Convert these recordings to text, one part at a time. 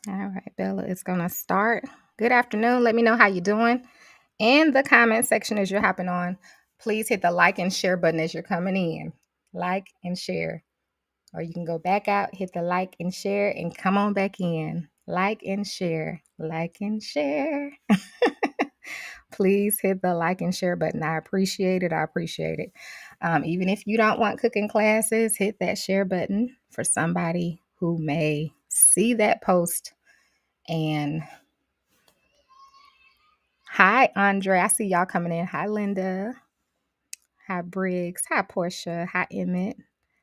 All right, Bella is gonna start. Good afternoon. Let me know how you're doing in the comment section as you're hopping on. Please hit the like and share button as you're coming in. Like and share. Or you can go back out, hit the like and share, and come on back in. Like and share. Like and share. Please hit the like and share button. I appreciate it. I appreciate it. Even if you don't want cooking classes, hit that share button for somebody who may see that post. And hi, Andre. I see y'all coming in. Hi, Linda. Hi, Briggs. Hi, Portia. Hi, Emmett.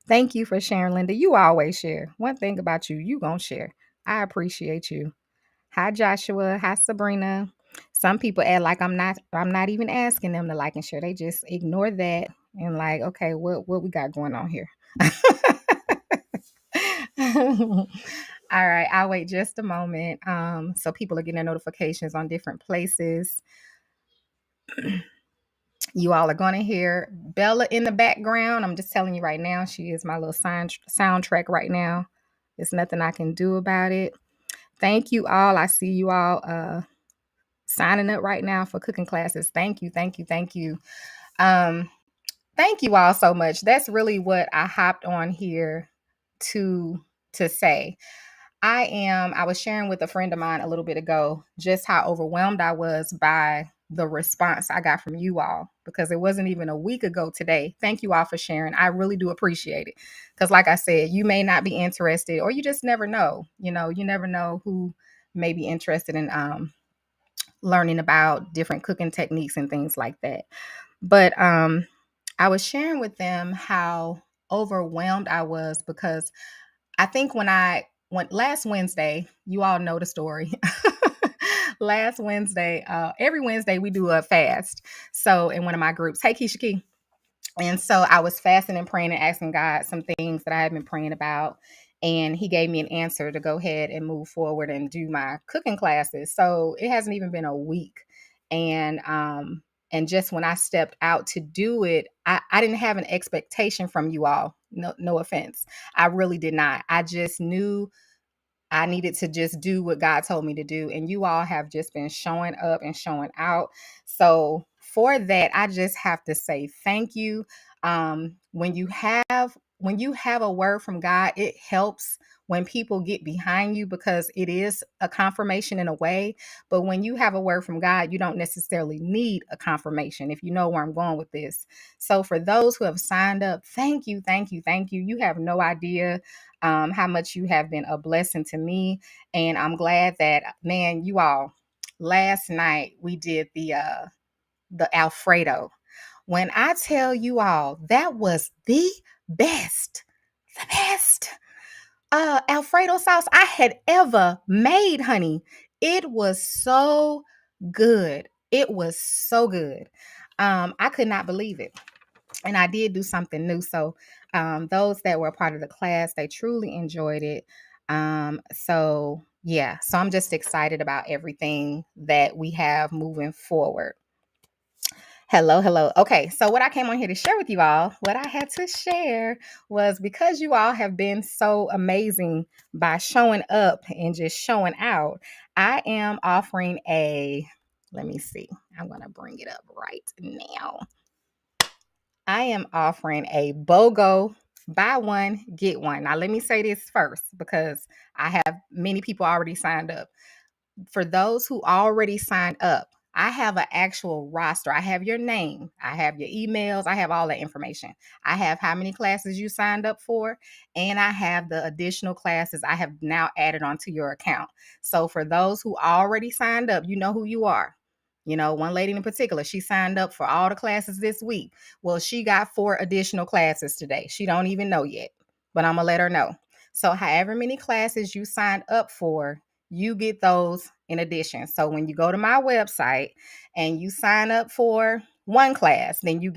Thank you for sharing, Linda. You always share. One thing about you, you gonna share. I appreciate you. Hi, Joshua. Hi, Sabrina. Some people act like I'm not even asking them to like and share. They just ignore that and like, okay, what we got going on here? All right, I'll wait just a moment. So people are getting their notifications on different places. You all are going to hear Bella in the background. I'm just telling you right now, she is my little soundtrack right now. There's nothing I can do about it. Thank you all. I see you all signing up right now for cooking classes. Thank you, thank you, thank you. Um, Thank you all so much. That's really what I hopped on here to say. I was sharing with a friend of mine a little bit ago just how overwhelmed I was by the response I got from you all because it wasn't even a week ago today. Thank you all for sharing. I really do appreciate it. Because like I said, you may not be interested or you just never know. You never know who may be interested in learning about different cooking techniques and things like that. But I was sharing with them how overwhelmed I was because I think when I went last Wednesday, you all know the story. Last Wednesday, every Wednesday we do a fast. So in one of my groups, hey Keisha Key. And so I was fasting and praying and asking God some things that I had been praying about. And he gave me an answer to go ahead and move forward and do my cooking classes. So it hasn't even been a week. And just when I stepped out to do it, I didn't have an expectation from you all. No offense. I really did not. I just knew I needed to just do what God told me to do. And you all have just been showing up and showing out. So for that, I just have to say thank you. When you have a word from God, it helps when people get behind you because it is a confirmation in a way. But when you have a word from God, you don't necessarily need a confirmation, if you know where I'm going with this. So for those who have signed up, thank you, thank you, thank you. You have no idea how much you have been a blessing to me. And I'm glad that, man, you all, last night we did the Alfredo. When I tell you all, that was the best Alfredo sauce I had ever made, honey. It was so good. It was so good. I could not believe it. And I did do something new. So those that were a part of the class, they truly enjoyed it. So yeah, so I'm just excited about everything that we have moving forward. Hello, hello. Okay, so what I came on here to share with you all, what I had to share was because you all have been so amazing by showing up and just showing out, I am offering let me see, I'm going to bring it up right now. I am offering a BOGO buy one, get one. Now, let me say this first because I have many people already signed up. For those who already signed up, I have an actual roster. I have your name, I have your emails, I have all that information. I have how many classes you signed up for, and I have the additional classes I have now added onto your account. So for those who already signed up, you know who you are. One lady in particular, she signed up for all the classes this week. Well, she got 4 additional classes today. She don't even know yet, but I'm gonna let her know. So however many classes you signed up for, you get those in addition. So when you go to my website and you sign up for one class, then you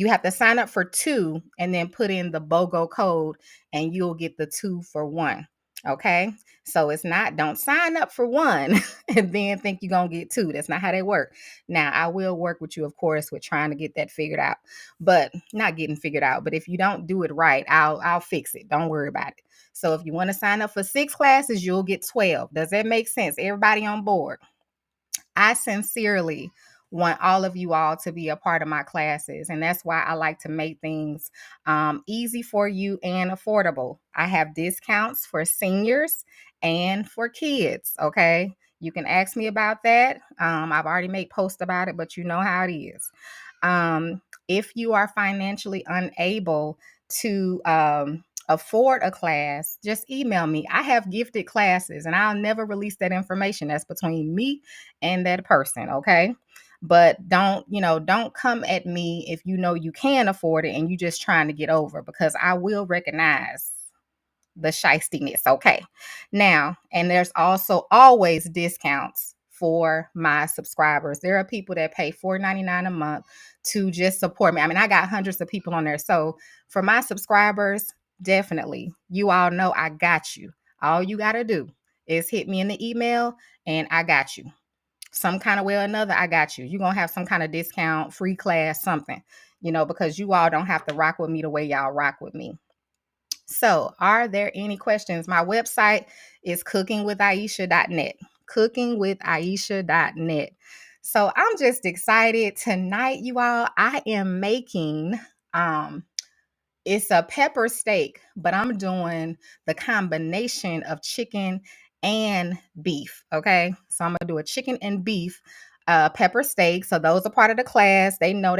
have to sign up for 2 and then put in the BOGO code and you'll get the 2 for 1. Okay. So it's not, don't sign up for one and then think you're going to get two. That's not how they work. Now, I will work with you, of course, with trying to get that figured out, but not getting figured out. But if you don't do it right, I'll fix it. Don't worry about it. So if you want to sign up for 6 classes, you'll get 12. Does that make sense? Everybody on board? I sincerely want all of you all to be a part of my classes. And that's why I like to make things easy for you and affordable. I have discounts for seniors and for kids. Okay. You can ask me about that. I've already made posts about it, but you know how it is. If you are financially unable to afford a class, just email me. I have gifted classes and I'll never release that information. That's between me and that person, okay? But don't come at me if you know you can afford it and you just trying to get over, because I will recognize the shystiness. Okay. Now, and there's also always discounts for my subscribers. There are people that pay $4.99 a month to just support me. I mean, I got hundreds of people on there. So for my subscribers, definitely, you all know I got you. All you got to do is hit me in the email and I got you. Some kind of way or another, I got you. You're going to have some kind of discount, free class, something, because you all don't have to rock with me the way y'all rock with me. So, are there any questions? My website is cookingwithaisha.net. Cookingwithaisha.net. So, I'm just excited tonight, you all. I am making it's a pepper steak, but I'm doing the combination of chicken and beef. Okay. So I'm going to do a chicken and beef pepper steak. So those are part of the class. They know.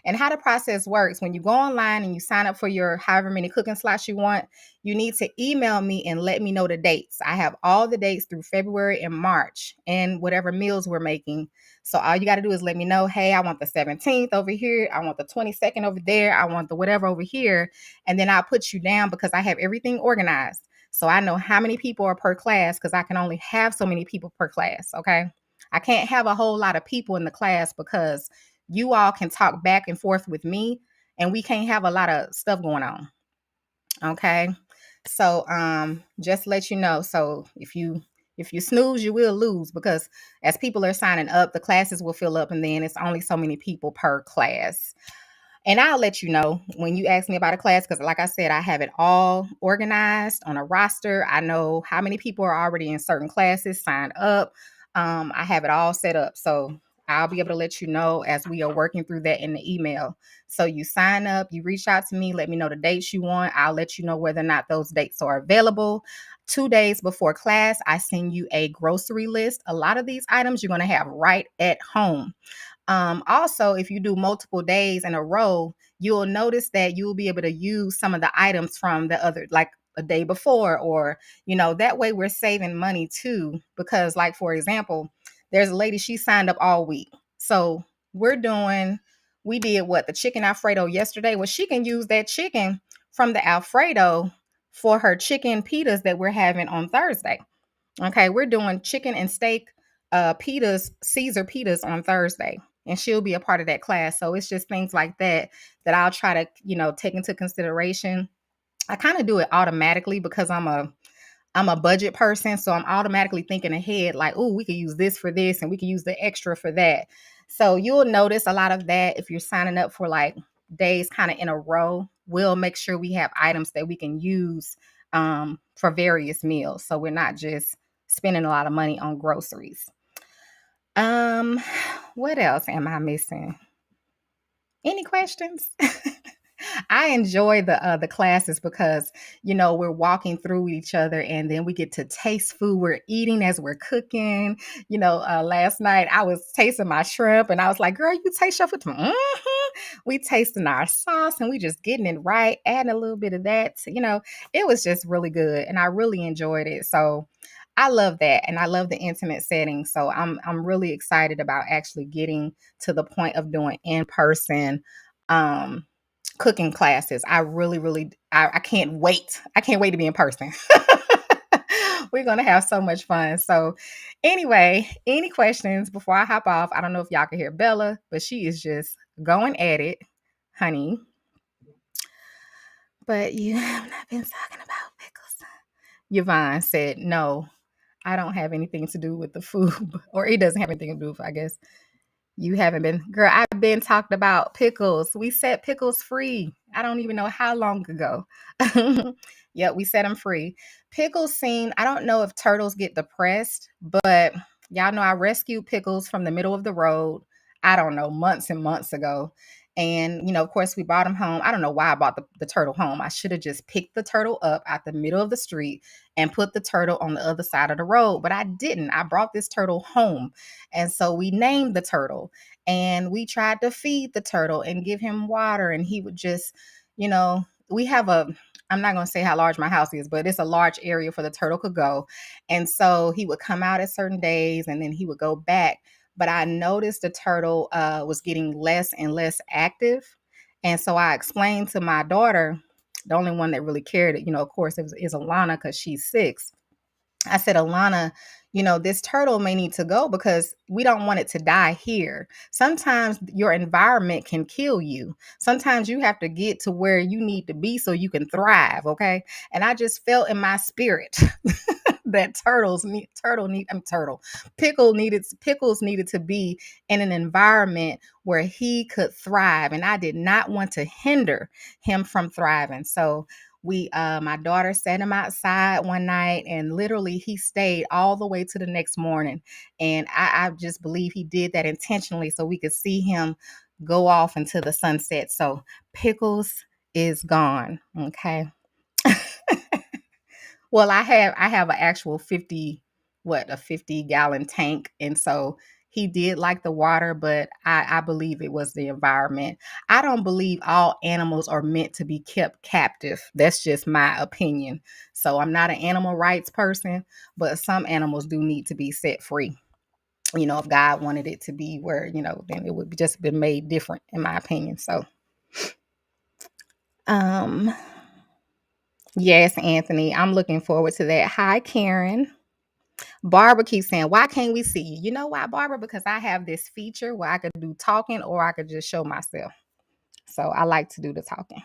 And how the process works: when you go online and you sign up for your however many cooking slots you want, you need to email me and let me know the dates. I have all the dates through February and March and whatever meals we're making. So all you got to do is let me know, hey, I want the 17th over here. I want the 22nd over there. I want the whatever over here. And then I'll put you down because I have everything organized. So I know how many people are per class because I can only have so many people per class. Okay. I can't have a whole lot of people in the class because you all can talk back and forth with me and we can't have a lot of stuff going on. Okay. So just let you know. So if you snooze, you will lose, because as people are signing up, the classes will fill up and then it's only so many people per class. And I'll let you know when you ask me about a class, because like I said, I have it all organized on a roster. I know how many people are already in certain classes signed up. I have it all set up. So I'll be able to let you know as we are working through that in the email. So you sign up, you reach out to me, let me know the dates you want. I'll let you know whether or not those dates are available. 2 days before class, I send you a grocery list. A lot of these items you're going to have right at home. Also, if you do multiple days in a row, you'll notice that you'll be able to use some of the items from the other, like a day before, or, that way we're saving money too. Because, like, for example, there's a lady, she signed up all week. So we did what? The chicken Alfredo yesterday. Well, she can use that chicken from the Alfredo for her chicken pitas that we're having on Thursday. Okay, we're doing chicken and steak pitas, Caesar pitas on Thursday, and she'll be a part of that class. So it's just things like that that I'll try to, take into consideration. I kind of do it automatically because I'm a budget person, so I'm automatically thinking ahead, like, oh, we could use this for this and we could use the extra for that. So you'll notice a lot of that if you're signing up for like days kind of in a row. We'll make sure we have items that we can use for various meals, so we're not just spending a lot of money on groceries. Um, what else am I missing? Any questions? I enjoy the classes because we're walking through each other and then we get to taste food. We're eating as we're cooking. Last night I was tasting my shrimp and I was like, "Girl, you taste your food?" We tasting our sauce and we just getting it right, adding a little bit of that. It was just really good and I really enjoyed it. So I love that, and I love the intimate setting. So I'm really excited about actually getting to the point of doing in person um cooking classes. I really, really, I can't wait. I can't wait to be in person. We're going to have so much fun. So anyway, any questions before I hop off? I don't know if y'all can hear Bella, but she is just going at it, honey. But you have not been talking about pickles. Yvonne said, no, I don't have anything to do with the food, or it doesn't have anything to do with, I guess. You haven't been, girl. I've been talked about pickles. We set pickles free. I don't even know how long ago. Yep, we set them free. Pickles seem, I don't know if turtles get depressed, but y'all know I rescued Pickles from the middle of the road. I don't know, months and months ago. And, of course, we brought him home. I don't know why I brought the turtle home. I should have just picked the turtle up out the middle of the street and put the turtle on the other side of the road. But I didn't. I brought this turtle home. And so we named the turtle and we tried to feed the turtle and give him water. And he would just, we have I'm not going to say how large my house is, but it's a large area for the turtle could go. And so he would come out at certain days and then he would go back. But I noticed the turtle was getting less and less active. And so I explained to my daughter, the only one that really cared, of course, is Alana because she's 6. I said, Alana, this turtle may need to go because we don't want it to die here. Sometimes your environment can kill you. Sometimes you have to get to where you need to be so you can thrive. Okay. And I just felt in my spirit that Pickles needed to be in an environment where he could thrive. And I did not want to hinder him from thriving. So my daughter set him outside one night and literally he stayed all the way to the next morning. And I just believe he did that intentionally so we could see him go off into the sunset. So Pickles is gone. Okay. Well, I have an actual 50-gallon tank. And so he did like the water, but I believe it was the environment. I don't believe all animals are meant to be kept captive. That's just my opinion. So I'm not an animal rights person, but some animals do need to be set free. If God wanted it to be where, then it would just been made different in my opinion. So, um, yes, Anthony, I'm looking forward to that. Hi, Karen. Barbara keeps saying, why can't we see you? You know why, Barbara? Because I have this feature where I could do talking or I could just show myself. So I like to do the talking.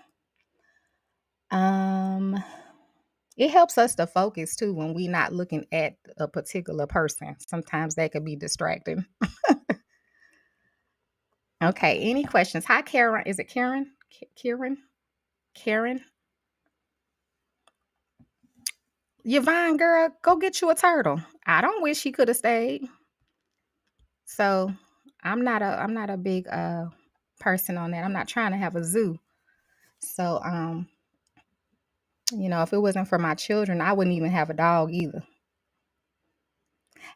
It helps us to focus too when we're not looking at a particular person. Sometimes that could be distracting. Okay, any questions? Hi, Karen. Is it Karen? Karen? Yvonne, girl, go get you a turtle. I don't wish he could have stayed. So I'm not a big person on that. I'm not trying to have a zoo. So if it wasn't for my children, I wouldn't even have a dog either.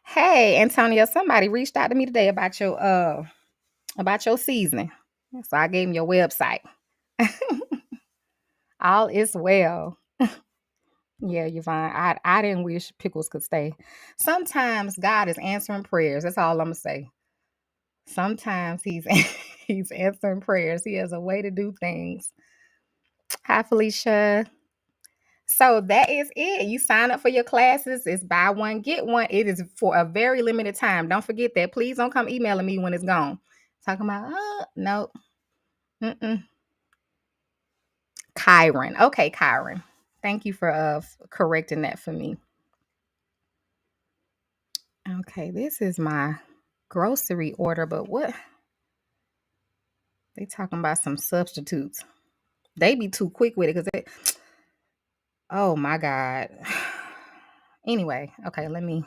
Hey, Antonio, somebody reached out to me today about your seasoning. So I gave him your website. All is well. Yeah, Yvonne. I didn't wish Pickles could stay. Sometimes God is answering prayers. That's all I'm gonna say. Sometimes he's he's answering prayers. He has a way to do things. Hi, Felicia. So that is it. You sign up for your classes. It's buy one, get one. It is for a very limited time. Don't forget that. Please don't come emailing me when it's gone. Talking about, no. Mm-mm. Kyron. Okay, Kyron. Thank you for correcting that for me. Okay, this is my grocery order, but what? They talking about some substitutes. They be too quick with it because oh my God. Anyway, okay, let me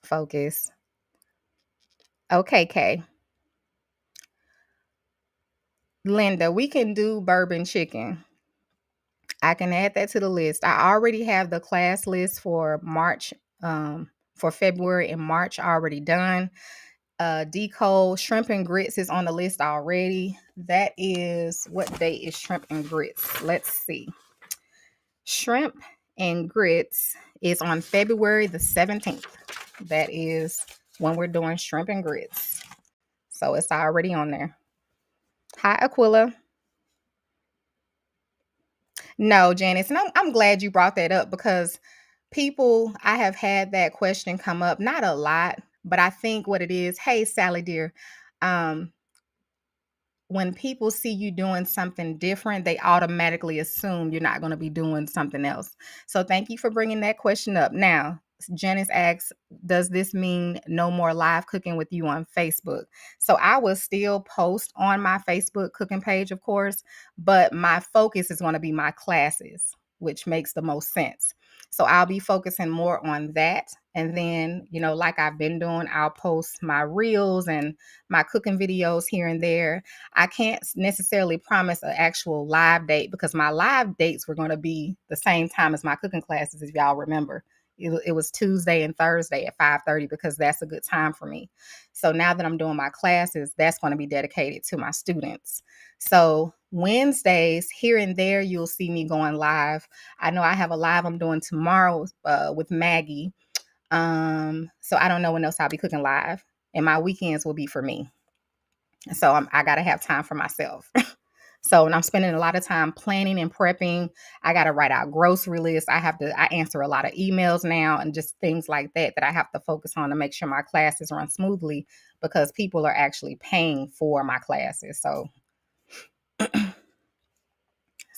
focus. Okay, Kay. Linda, we can do bourbon chicken. I can add that to the list. I already have the class list for March, for February and March already done. Decode shrimp and grits is on the list already. That is, what day is shrimp and grits? Let's see. Shrimp and grits is on February the 17th. That is when we're doing shrimp and grits. So it's already on there. Hi, Aquila. No, Janice, and I'm glad you brought that up because I have had that question come up, not a lot, but I think what it is, hey, Sally dear, when people see you doing something different, they automatically assume you're not going to be doing something else. So thank you for bringing that question up. Now, Janice asks, does this mean no more live cooking with you on Facebook? So I will still post on my Facebook cooking page, of course, but my focus is going to be my classes, which makes the most sense. So I'll be focusing more on that. And then, like I've been doing, I'll post my reels and my cooking videos here and there. I can't necessarily promise an actual live date because my live dates were going to be the same time as my cooking classes, if y'all remember. It was Tuesday and Thursday at 5:30 because that's a good time for me. So now that I'm doing my classes, that's going to be dedicated to my students. So Wednesdays, here and there, you'll see me going live. I know I have a live I'm doing tomorrow with Maggie. So I don't know when else I'll be cooking live. And my weekends will be for me. So I got to have time for myself. So when I'm spending a lot of time planning and prepping, I got to write out grocery lists. I answer a lot of emails now and just things like that I have to focus on to make sure my classes run smoothly because people are actually paying for my classes. So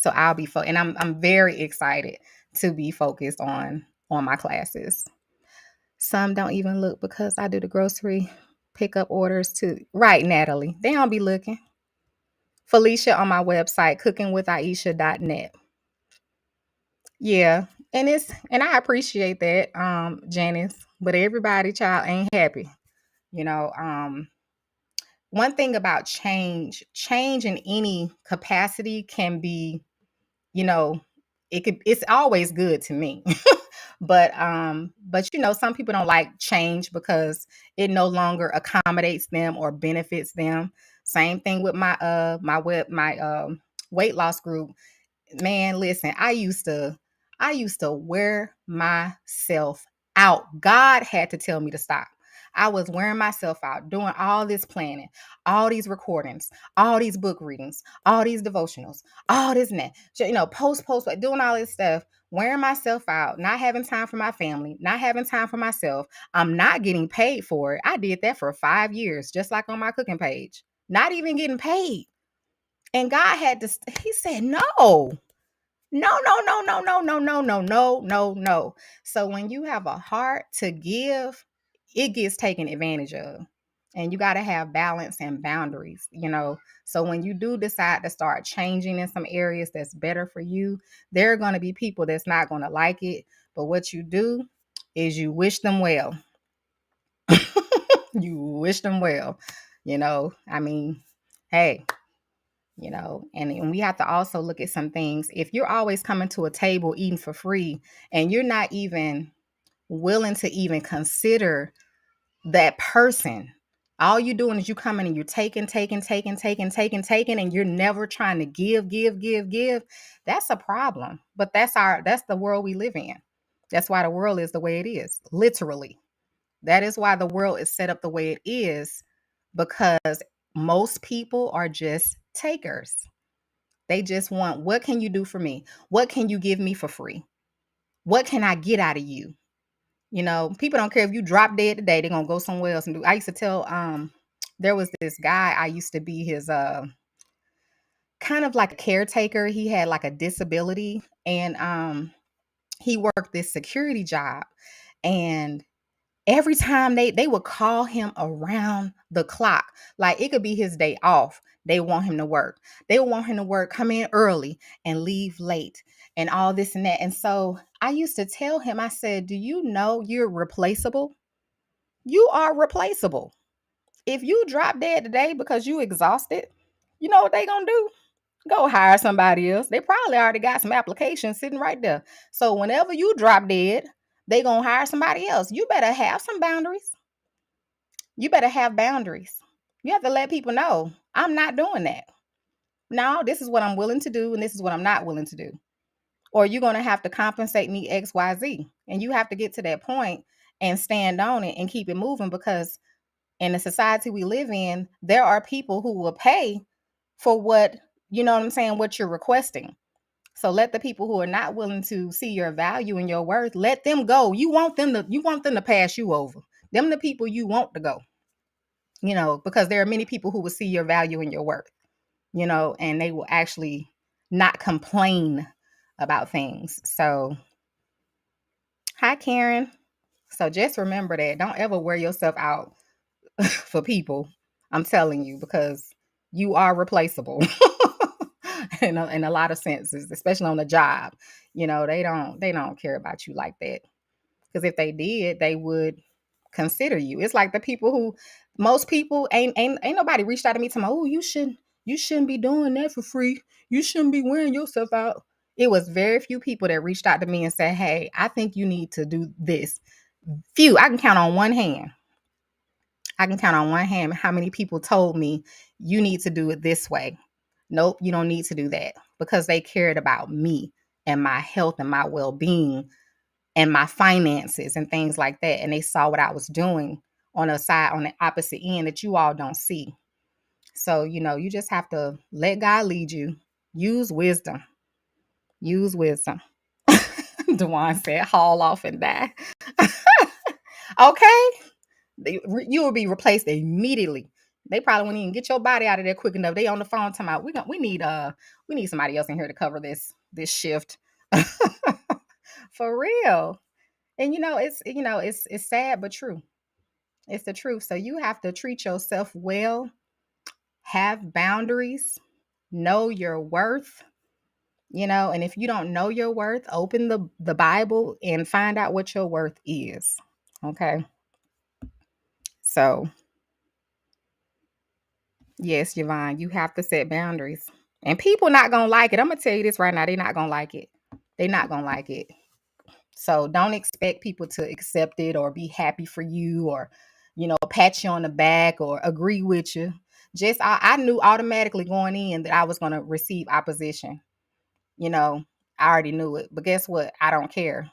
I'll be and I'm very excited to be focused on my classes. Some don't even look because I do the grocery pickup orders too. Right, Natalie. They don't be looking. Felicia on my website, cookingwithaisha.net. Yeah. And I appreciate that, Janice. But everybody, child, ain't happy. One thing about change in any capacity can be, it's always good to me. But some people don't like change because it no longer accommodates them or benefits them. Same thing with my weight loss group. Man, listen, I used to wear myself out. God had to tell me to stop. I was wearing myself out, doing all this planning, all these recordings, all these book readings, all these devotionals, all this and that. Post, doing all this stuff, wearing myself out, not having time for my family, not having time for myself. I'm not getting paid for it. I did that for 5 years, just like on my cooking page, not even getting paid. And God had to, he said, no. No, no, no, no, no, no, no, no, no, no, no. So when you have a heart to give, it gets taken advantage of. And you got to have balance and boundaries, So when you do decide to start changing in some areas that's better for you, there are going to be people that's not going to like it. But what you do is you wish them well. You wish them well. Hey, and we have to also look at some things. If you're always coming to a table eating for free and you're not even willing to even consider that person, all you're doing is you coming and you're taking, and you're never trying to give. That's a problem. But that's the world we live in. That's why the world is the way it is, literally. That is why the world is set up the way it is, because most people are just takers. They just want, what can you do for me? What can you give me for free? What can I get out of you? People don't care if you drop dead today, they're going to go somewhere else and do. I used to tell, there was this guy, I used to be his, kind of like a caretaker. He had like a disability and, he worked this security job, and every time they would call him around the clock. Like it could be his day off. They want him to work. They want him to work, come in early and leave late and all this and that. And so I used to tell him, I said, do you know you're replaceable? You are replaceable. If you drop dead today because you exhausted, you know what they gonna do? Go hire somebody else. They probably already got some applications sitting right there. So whenever you drop dead, they gonna hire somebody else. You better have some boundaries. You better have boundaries. You have to let people know, I'm not doing that. No, this is what I'm willing to do, and this is what I'm not willing to do. Or you're going to have to compensate me X, Y, Z. And you have to get to that point and stand on it and keep it moving, because in the society we live in, there are people who will pay for what, what you're requesting. So let the people who are not willing to see your value and your worth, let them go. You want them to pass you over. Them the people you want to go. Because there are many people who will see your value and your worth. and they will actually not complain about things. So, hi, Karen. So just remember that. Don't ever wear yourself out for people. I'm telling you, because you are replaceable in a lot of senses, especially on the job. They don't care about you like that. Because if they did, they would consider you. It's like the people who most people ain't nobody reached out to me to my, oh, you shouldn't be doing that for free. You shouldn't be wearing yourself out. It was very few people that reached out to me and said, hey, I think you need to do this. Few. I can count on one hand. How many people told me you need to do it this way. Nope, you don't need to do that, because they cared about me and my health and my well-being and my finances and things like that. And they saw what I was doing on the opposite end that you all don't see. So, you just have to let God lead you. Use wisdom. Use wisdom. Dewan said, haul off and die. Okay. You will be replaced immediately. They probably won't even get your body out of there quick enough. They on the phone talking about we need somebody else in here to cover this shift. For real. And it's sad but true. It's the truth. So you have to treat yourself well, have boundaries, know your worth, and if you don't know your worth, open the Bible and find out what your worth is. Okay. So yes, Yvonne, you have to set boundaries. And people not gonna like it. I'm gonna tell you this right now. They're not gonna like it. They're not gonna like it. So don't expect people to accept it or be happy for you or, pat you on the back or agree with you. Just I knew automatically going in that I was gonna receive opposition. You know, I already knew it. But guess what? I don't care.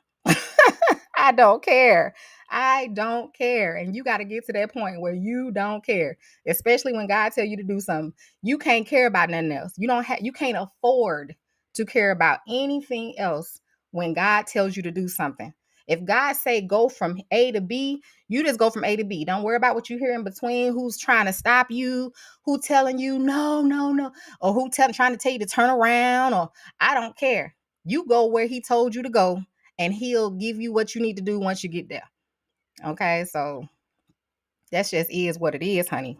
I don't care. I don't care. And you got to get to that point where you don't care. Especially when God tell you to do something. You can't care about nothing else. You can't afford to care about anything else when God tells you to do something. If God say go from A to B, you just go from A to B. Don't worry about what you hear in between, who's trying to stop you, who telling you no, no, no, or trying to tell you to turn around, or I don't care. You go where he told you to go, and he'll give you what you need to do once you get there. Okay, so that's just is what it is, honey.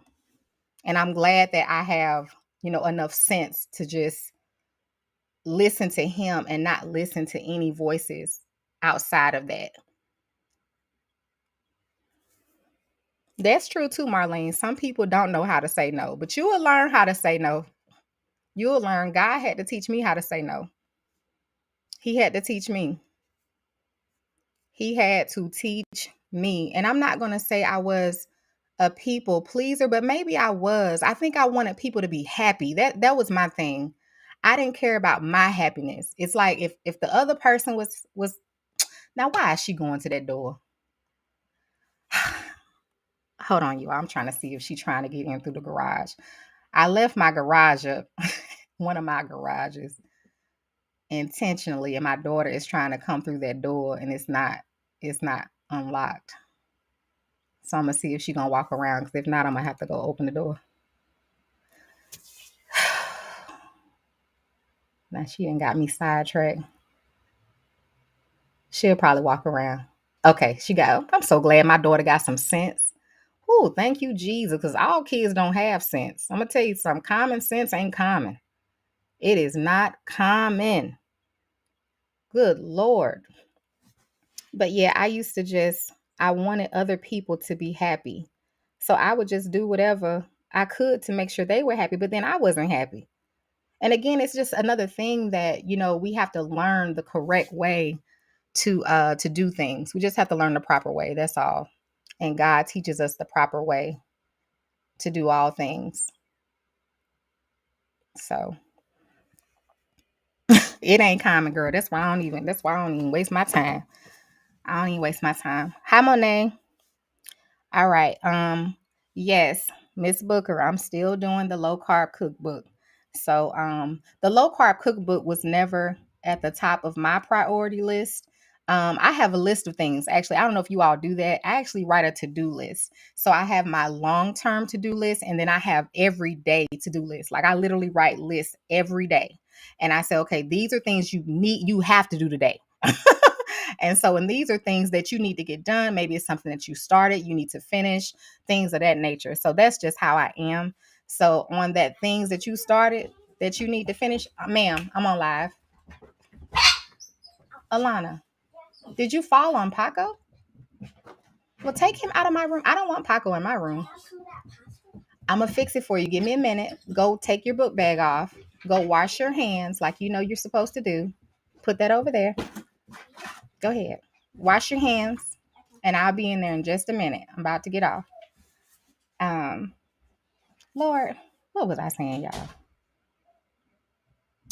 And I'm glad that I have, enough sense to just listen to him and not listen to any voices outside of that. That's true too, Marlene. Some people don't know how to say no, but you will learn how to say no. You'll learn. God had to teach me how to say no. He had to teach me. He had to teach me. And I'm not going to say I was a people pleaser, but maybe I was. I think I wanted people to be happy. That was my thing. I didn't care about my happiness. It's like if the other person was now, why is she going to that door? Hold on, you. I'm trying to see if she's trying to get in through the garage. I left my garage up, one of my garages, intentionally, and my daughter is trying to come through that door, and it's not unlocked. So I'm gonna see if she's gonna walk around. Because if not, I'm gonna have to go open the door. Now she done got me sidetracked. She'll probably walk around. Okay, I'm so glad my daughter got some sense. Oh, thank you, Jesus, because all kids don't have sense. I'm gonna tell you something. Common sense ain't common. It is not common. Good Lord. But yeah, I wanted other people to be happy. So I would just do whatever I could to make sure they were happy, but then I wasn't happy. And again, it's just another thing that, we have to learn the correct way to do things. We just have to learn the proper way. That's all. And God teaches us the proper way to do all things. So it ain't common, girl. That's why I don't even waste my time. I don't even waste my time. Hi, Monet. All right. Yes, Miss Booker, I'm still doing the low carb cookbook. So the low carb cookbook was never at the top of my priority list. I have a list of things. Actually, I don't know if you all do that. I actually write a to-do list. So I have my long-term to-do list, and then I have everyday to-do list. Like I literally write lists every day. And I say, okay, these are things you have to do today. And so, and these are things that you need to get done. Maybe it's something that you started, you need to finish, things of that nature. So that's just how I am. So on that things that you started that you need to finish, ma'am, I'm on live. Alana, did you fall on Paco? Well, take him out of my room. I don't want Paco in my room. I'm gonna fix it for you. Give me a minute. Go take your book bag off. Go wash your hands like you know you're supposed to do. Put that over there. Go ahead. Wash your hands, and I'll be in there in just a minute. I'm about to get off. Um, Lord, what was I saying, y'all?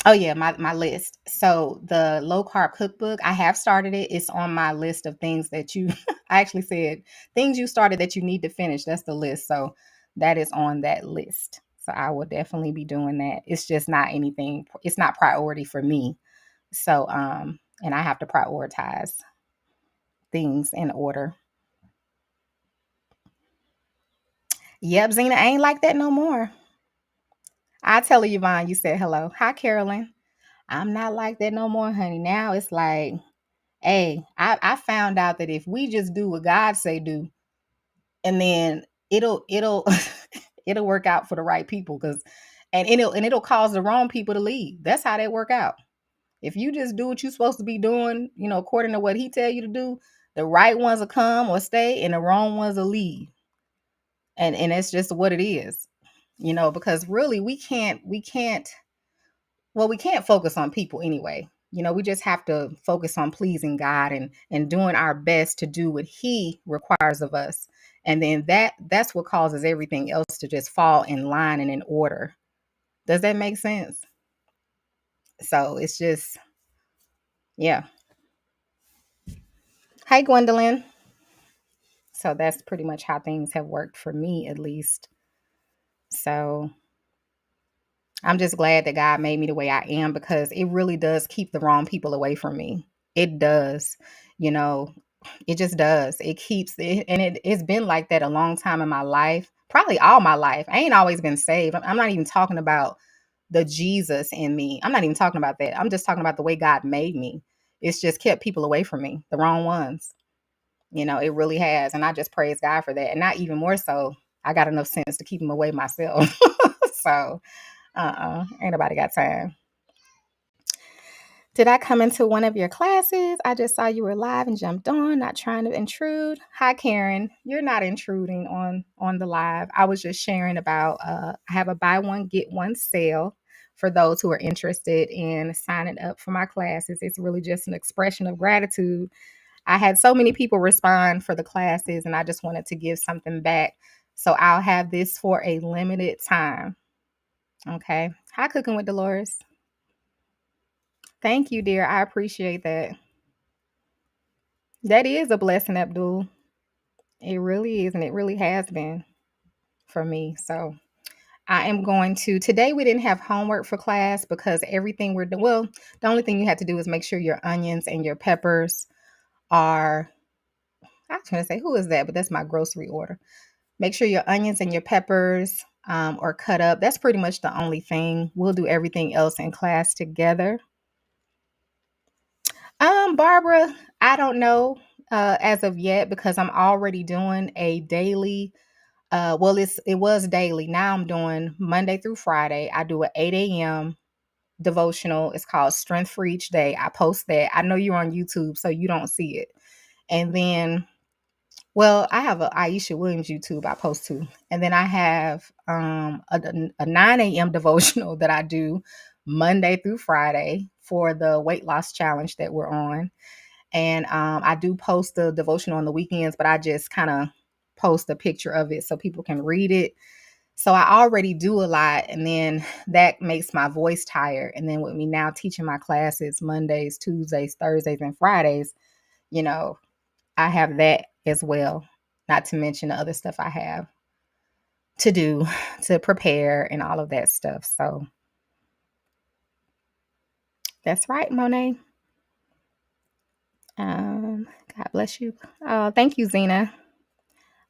Oh yeah, my list. So the low carb cookbook, I have started it. It's on my list of things that you I actually said things you started that you need to finish. That's the list. So that is on that list. So I will definitely be doing that. It's just not anything, it's not priority for me. So and I have to prioritize things in order. Yep, Zena, I ain't like that no more. I tell her, Yvonne, you said hello. Hi, Carolyn. I'm not like that no more, honey. Now it's like, hey, I found out that if we just do what God say do, and then it'll it'll work out for the right people, because and it'll cause the wrong people to leave. That's how they work out. If you just do what you're supposed to be doing, according to what he tell you to do, the right ones will come or stay, and the wrong ones will leave. And it's just what it is, because really we can't focus on people anyway. We just have to focus on pleasing God and doing our best to do what he requires of us. And then that's what causes everything else to just fall in line and in order. Does that make sense? So it's just, yeah. Hi, Gwendolyn. So that's pretty much how things have worked for me, at least. So I'm just glad that God made me the way I am, because it really does keep the wrong people away from me. It does. You know, it just does. It keeps it, and it's been like that a long time in my life, probably all my life. I ain't always been saved. I'm not even talking about the Jesus in me. I'm not even talking about that. I'm just talking about the way God made me. It's just kept people away from me, the wrong ones. It really has. And I just praise God for that. And not even more so, I got enough sense to keep them away myself. So, ain't nobody got time. Did I come into one of your classes? I just saw you were live and jumped on, not trying to intrude. Hi, Karen. You're not intruding on the live. I was just sharing about I have a buy one get one sale for those who are interested in signing up for my classes. It's really just an expression of gratitude. I had so many people respond for the classes, and I just wanted to give something back. So I'll have this for a limited time. Okay. Hi, Cooking with Dolores. Thank you, dear. I appreciate that. That is a blessing, Abdul. It really is, and it really has been for me. So I am going to, today we didn't have homework for class because everything we're doing, well, the only thing you have to do is make sure your onions and your peppers are, I was going to say, who is that? But that's my grocery order. Make sure your onions and your peppers are cut up. That's pretty much the only thing. We'll do everything else in class together. Barbara, I don't know as of yet, because I'm already doing a daily. Well, it was daily. Now I'm doing Monday through Friday. I do an 8 a.m. devotional. It's called Strength for Each Day. I post that. I know you're on YouTube, so you don't see it. And then, well, I have a Aisha Williams YouTube I post to, and then I have a 9 a.m. devotional that I do Monday through Friday for the weight loss challenge that we're on. And I do post the devotional on the weekends, but I just kind of post a picture of it so people can read it. So I already do a lot, and then that makes my voice tired. And then with me now teaching my classes Mondays, Tuesdays, Thursdays, and Fridays, you know, I have that as well, not to mention the other stuff I have to do to prepare and all of that stuff. So that's right, Monet. God bless you. Oh, thank you, Zena.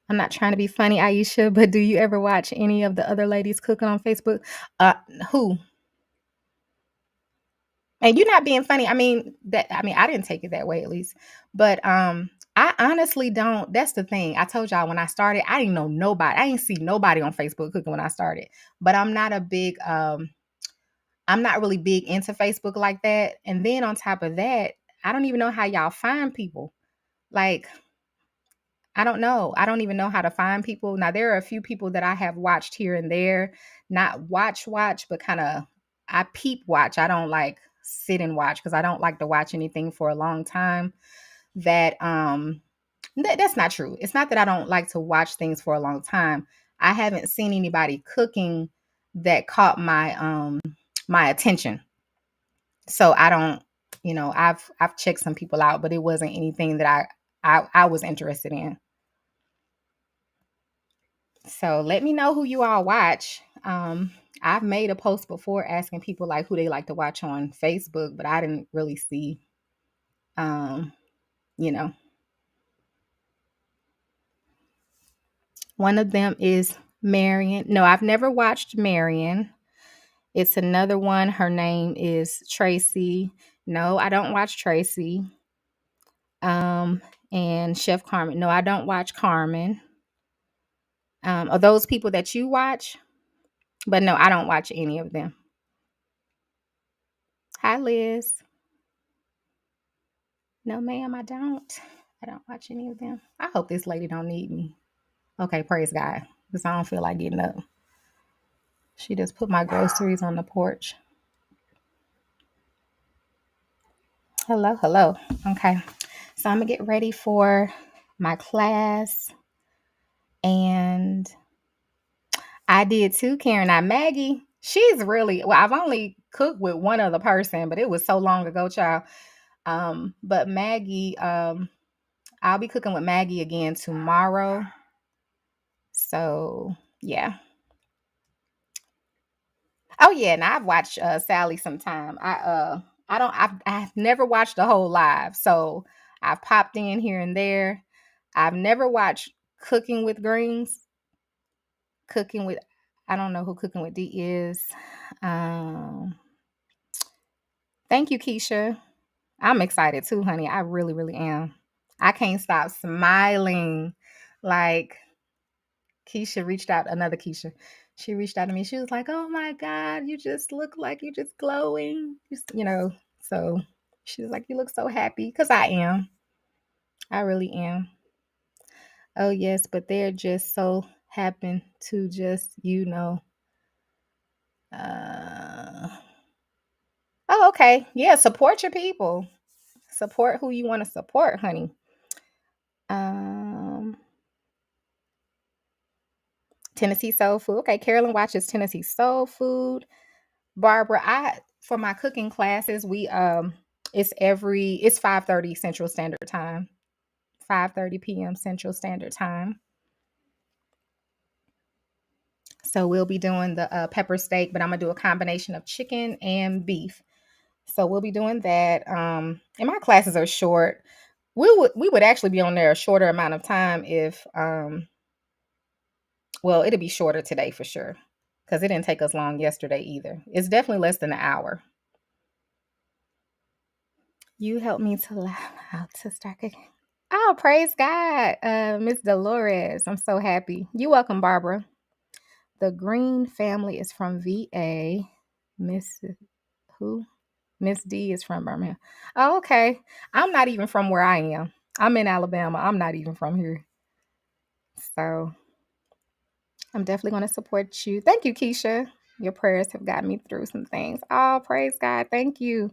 I'm not trying to be funny, Aisha, but do you ever watch any of the other ladies cooking on Facebook? Uh, who? And you're not being funny. I mean, I didn't take it that way at least. But I honestly don't. That's the thing. I told y'all when I started, I didn't know nobody. I didn't see nobody on Facebook cooking when I started. But I'm not really big into Facebook like that. And then on top of that, I don't even know how y'all find people. Like, I don't know. I don't even know how to find people. Now there are a few people that I have watched here and there, not watch, but kind of I peep watch. I don't like sit and watch because I don't like to watch anything for a long time. That's not true. It's not that I don't like to watch things for a long time. I haven't seen anybody cooking that caught my attention. So I don't, I've checked some people out, but it wasn't anything that I was interested in. So let me know who you all watch. I've made a post before asking people like who they like to watch on Facebook, but I didn't really see, um, you know, one of them is Marion. No, I've never watched Marion. It's another one. Her name is Tracy. No, I don't watch Tracy. Um, and Chef Carmen. No, I don't watch Carmen. Are those people that you watch? But no, I don't watch any of them. Hi, Liz. No, ma'am, I don't. I don't watch any of them. I hope this lady don't need me. Okay, praise God. Because I don't feel like getting up. She just put my groceries on the porch. Hello, hello. Okay. So I'm gonna get ready for my class. And I did too, Karen. Now Maggie, she's really well, I've only cooked with one other person, but it was so long ago, child. But Maggie, I'll be cooking with Maggie again tomorrow. So yeah. Oh yeah, and I've watched Sally sometime. I've never watched the whole live, so I've popped in here and there. I've never watched Cooking with Greens. Cooking with I don't know who Cooking with D is. Um, thank you, Keisha. I'm excited too, honey. I really, really am. I can't stop smiling. Like Keisha reached out, another Keisha. She reached out to me. She was like, "Oh my God, you just look like you're just glowing." So she was like, "You look so happy." Because I am. I really am. Oh, yes, but they're just so happen to just, uh, oh, okay. Yeah, support your people. Support who you want to support, honey. Um, Tennessee Soul Food. Okay, Carolyn watches Tennessee Soul Food. Barbara, I for my cooking classes, it's 5:30 Central Standard Time. 5:30 p.m. Central Standard Time. So we'll be doing the pepper steak, but I'm gonna do a combination of chicken and beef. So we'll be doing that. And my classes are short. We would actually be on there a shorter amount of time if well, it'll be shorter today for sure. Because it didn't take us long yesterday either. It's definitely less than an hour. You helped me to learn how to start cooking. Oh, praise God, Miss Dolores. I'm so happy. You're welcome, Barbara. The Green family is from VA. Miss who? Miss D is from Birmingham. Oh, okay. I'm not even from where I am. I'm in Alabama. I'm not even from here. So I'm definitely going to support you. Thank you, Keisha. Your prayers have got me through some things. Oh, praise God. Thank you.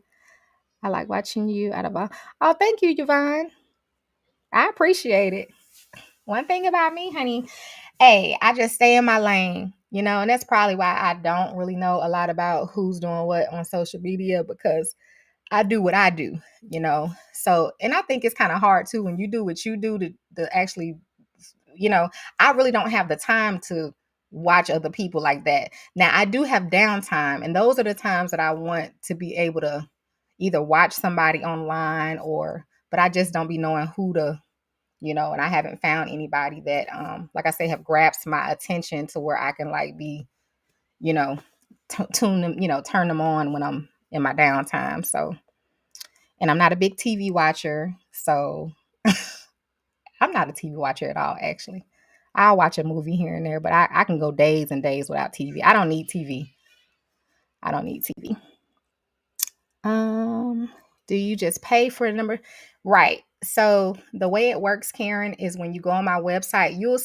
I like watching you out of all. Oh, thank you, Yvonne. I appreciate it. One thing about me, honey, hey, I just stay in my lane, and that's probably why I don't really know a lot about who's doing what on social media because I do what I do. So, and I think it's kind of hard too when you do what you do to actually, you know, I really don't have the time to watch other people like that. Now, I do have downtime, and those are the times that I want to be able to either watch somebody online or but I just don't be knowing who to, and I haven't found anybody that, like I say, have grasped my attention to where I can like be, you know, tune them, turn them on when I'm in my downtime. So, and I'm not a big TV watcher, so I'm not a TV watcher at all, actually. I'll watch a movie here and there, but I can go days and days without TV. I don't need TV. I don't need TV. Um, do you just pay for a number? Right. So the way it works, Karen, is when you go on my website, you'll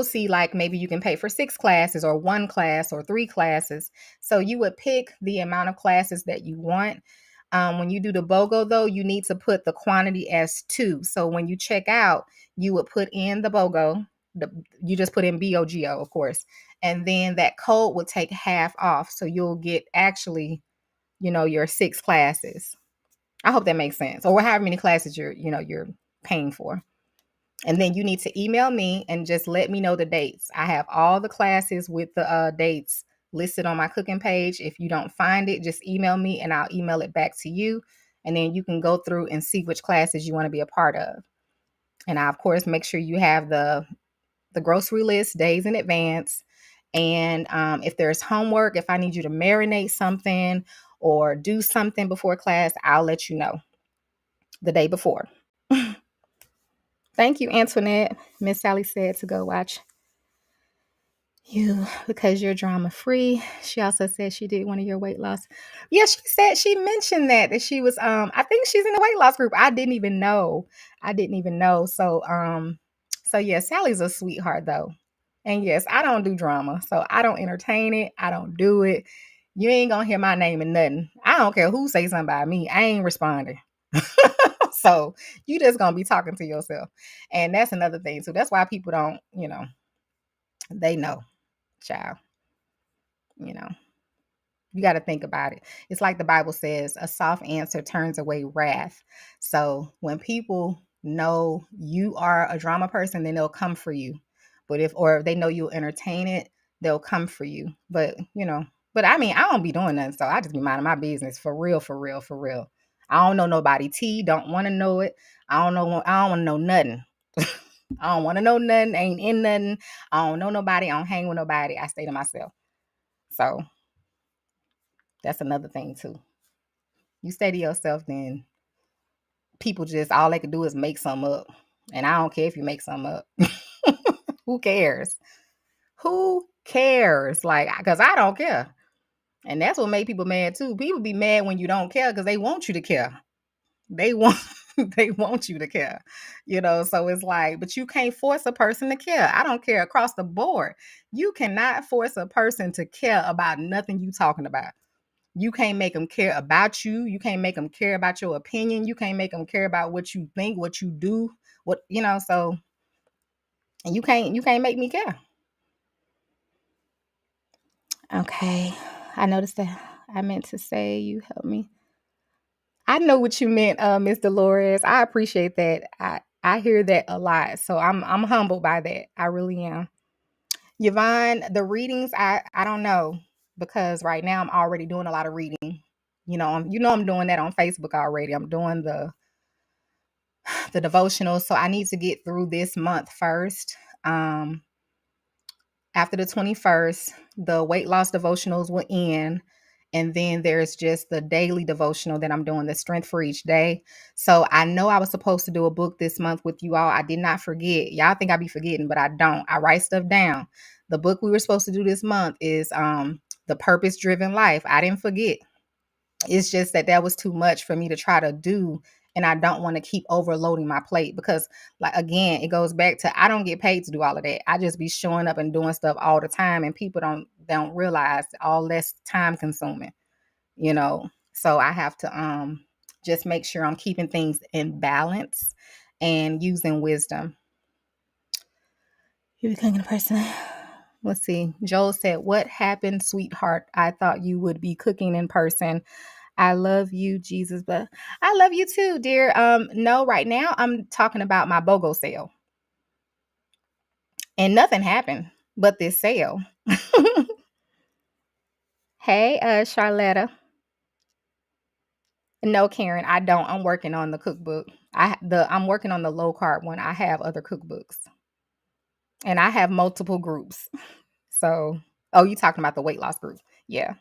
see like maybe you can pay for 6 classes or 1 class or 3 classes. So you would pick the amount of classes that you want. When you do the BOGO, though, you need to put the quantity as 2. So when you check out, you would put in the BOGO. You just put in BOGO, of course. And then that code will take half off. So you'll get actually, your 6 classes. I hope that makes sense. Or however many classes you're paying for. And then you need to email me and just let me know the dates. I have all the classes with the dates listed on my cooking page. If you don't find it, just email me and I'll email it back to you. And then you can go through and see which classes you want to be a part of. And I, of course, make sure you have the grocery list days in advance. And if there's homework, if I need you to marinate something or do something before class, I'll let you know the day before. Thank you, Antoinette. Miss Sally said to go watch you because you're drama free. She also said she did one of your weight loss. Yeah, she mentioned that she was I think she's in the weight loss group. I didn't even know. So yeah, Sally's a sweetheart though. And yes, I don't do drama. So I don't entertain it. I don't do it. You ain't gonna hear my name in nothing. I don't care who say something about me. I ain't responding. So you just gonna be talking to yourself. And that's another thing too. That's why people don't, they know, child, you know. You got to think about it. It's like the Bible says, a soft answer turns away wrath. So when people know you are a drama person, then they'll come for you. But if they know you'll entertain it, they'll come for you. But I mean, I don't be doing nothing. So I just be minding my business for real, for real, for real. I don't know nobody tea, don't want to know it. I don't want to know nothing. I don't want to know nothing, ain't in nothing. I don't know nobody. I don't hang with nobody. I stay to myself. So that's another thing too. You stay to yourself, then people just all they can do is make some up. And I don't care if you make some up. Who cares? Who cares? Like, because I don't care. And that's what make people mad too. People be mad when you don't care because they want you to care. They want they want you to care. So it's like, but you can't force a person to care. I don't care across the board. You cannot force a person to care about nothing you talking about. You can't make them care about you. You can't make them care about your opinion. You can't make them care about what you think, what you do, so and you can't make me care. Okay. I noticed that I meant to say you helped me. I know what you meant, Miss Dolores. I appreciate that. I hear that a lot. So I'm humbled by that. I really am. Yvonne, the readings, I don't know because right now I'm already doing a lot of reading. I'm doing that on Facebook already. I'm doing the devotional. So I need to get through this month first. After the 21st, the weight loss devotionals will end. And then there's just the daily devotional that I'm doing, the strength for each day. So I know I was supposed to do a book this month with you all. I did not forget. Y'all think I be forgetting, but I don't. I write stuff down. The book we were supposed to do this month is The Purpose Driven Life. I didn't forget. It's just that was too much for me to try to do. And I don't want to keep overloading my plate because, like, again, it goes back to I don't get paid to do all of that. I just be showing up and doing stuff all the time. And people don't realize all that's time consuming, So I have to just make sure I'm keeping things in balance and using wisdom. You becoming a person. Let's see. Joel said, "What happened, sweetheart? I thought you would be cooking in person. I love you, Jesus, but I love you too, dear." No, right now I'm talking about my BOGO sale. And nothing happened but this sale. Hey, Charletta. No, Karen, I don't. I'm working on the cookbook. I'm working on the low carb one. I have other cookbooks, and I have multiple groups. So, oh, you talking about the weight loss group? Yeah,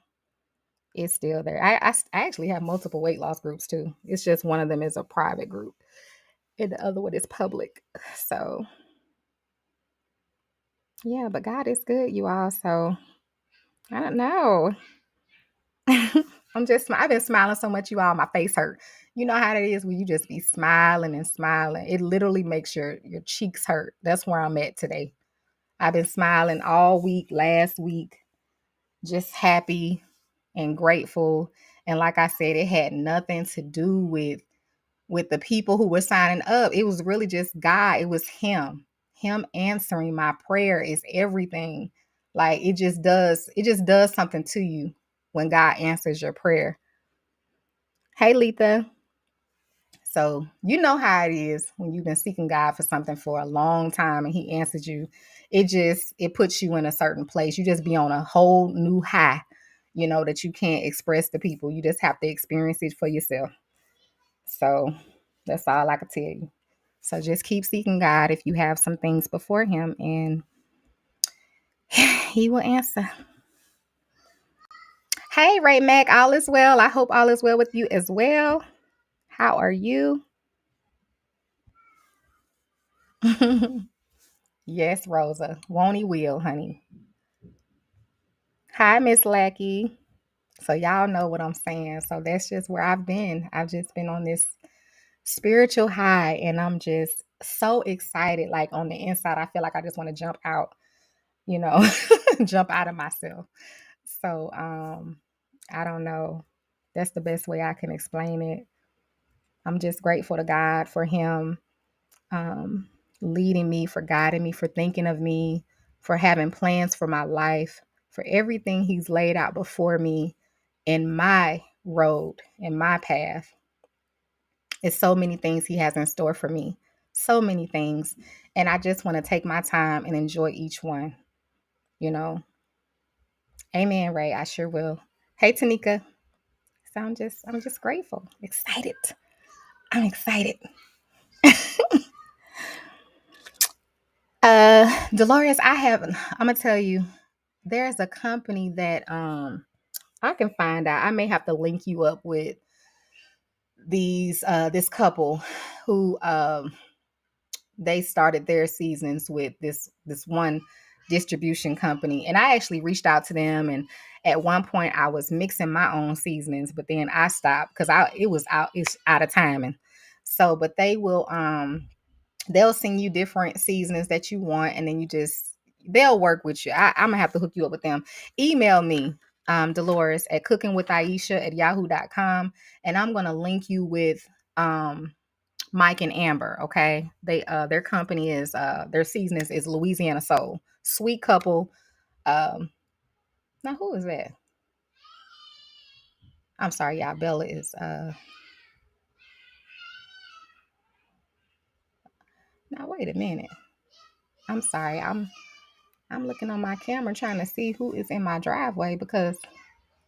it's still there. I actually have multiple weight loss groups too. It's just one of them is a private group, and the other one is public. So, yeah, but God is good, you all. So, I don't know. I've been smiling so much, you all, my face hurt. You know how it is when you just be smiling and smiling. It literally makes your cheeks hurt. That's where I'm at today. I've been smiling all week, last week, just happy and grateful. And like I said, it had nothing to do with the people who were signing up. It was really just God. It was him. Him answering my prayer is everything. Like it just does something to you when God answers your prayer. Hey, Letha. So you know how it is when you've been seeking God for something for a long time and he answers you. It puts you in a certain place. You just be on a whole new high, that you can't express to people. You just have to experience it for yourself. So that's all I can tell you. So just keep seeking God if you have some things before him and he will answer. Hey, Ray Mac, all is well. I hope all is well with you as well. How are you? Yes, Rosa. Won't he will, honey. Hi, Miss Lackey. So y'all know what I'm saying. So that's just where I've been. I've just been on this spiritual high and I'm just so excited. Like on the inside, I feel like I just want to jump out, you know, jump out of myself. So I don't know. That's the best way I can explain it. I'm just grateful to God for him um, leading me, for guiding me, for thinking of me, for having plans for my life, for everything He's laid out before me in my road, in my path. It's so many things He has in store for me, so many things. And I just want to take my time and enjoy each one, you know. Amen, Ray. I sure will. Hey, Tanika. So I'm just grateful, excited. I'm excited. Dolores, I'm gonna tell you, there's a company that I can find out. I may have to link you up with this couple who they started their seasons with this one distribution company. And I actually reached out to them, and at one point I was mixing my own seasonings, but then I stopped because it's out of timing. So but they'll send you different seasonings that you want, and then they'll work with you. I'm gonna have to hook you up with them. Email me, Dolores at cookingwithaisha@yahoo.com, and I'm gonna link you with Mike and Amber. Okay, their company is their seasonings is Louisiana Soul. Sweet couple. Um, Now who is that? I'm sorry, y'all. Bella is now wait a minute. I'm sorry. I'm looking on my camera trying to see who is in my driveway because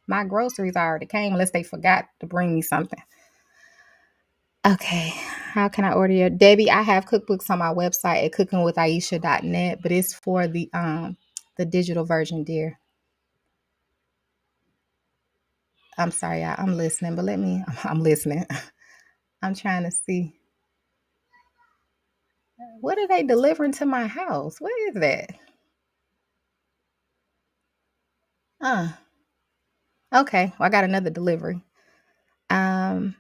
my groceries already came unless they forgot to bring me something. Okay. How can I order your Debbie? I have cookbooks on my website at cookingwithaisha.net, but it's for the digital version, dear. I'm sorry, I'm listening, but I'm listening. I'm trying to see. What are they delivering to my house? What is that? Uh, okay. Well, I got another delivery. Um,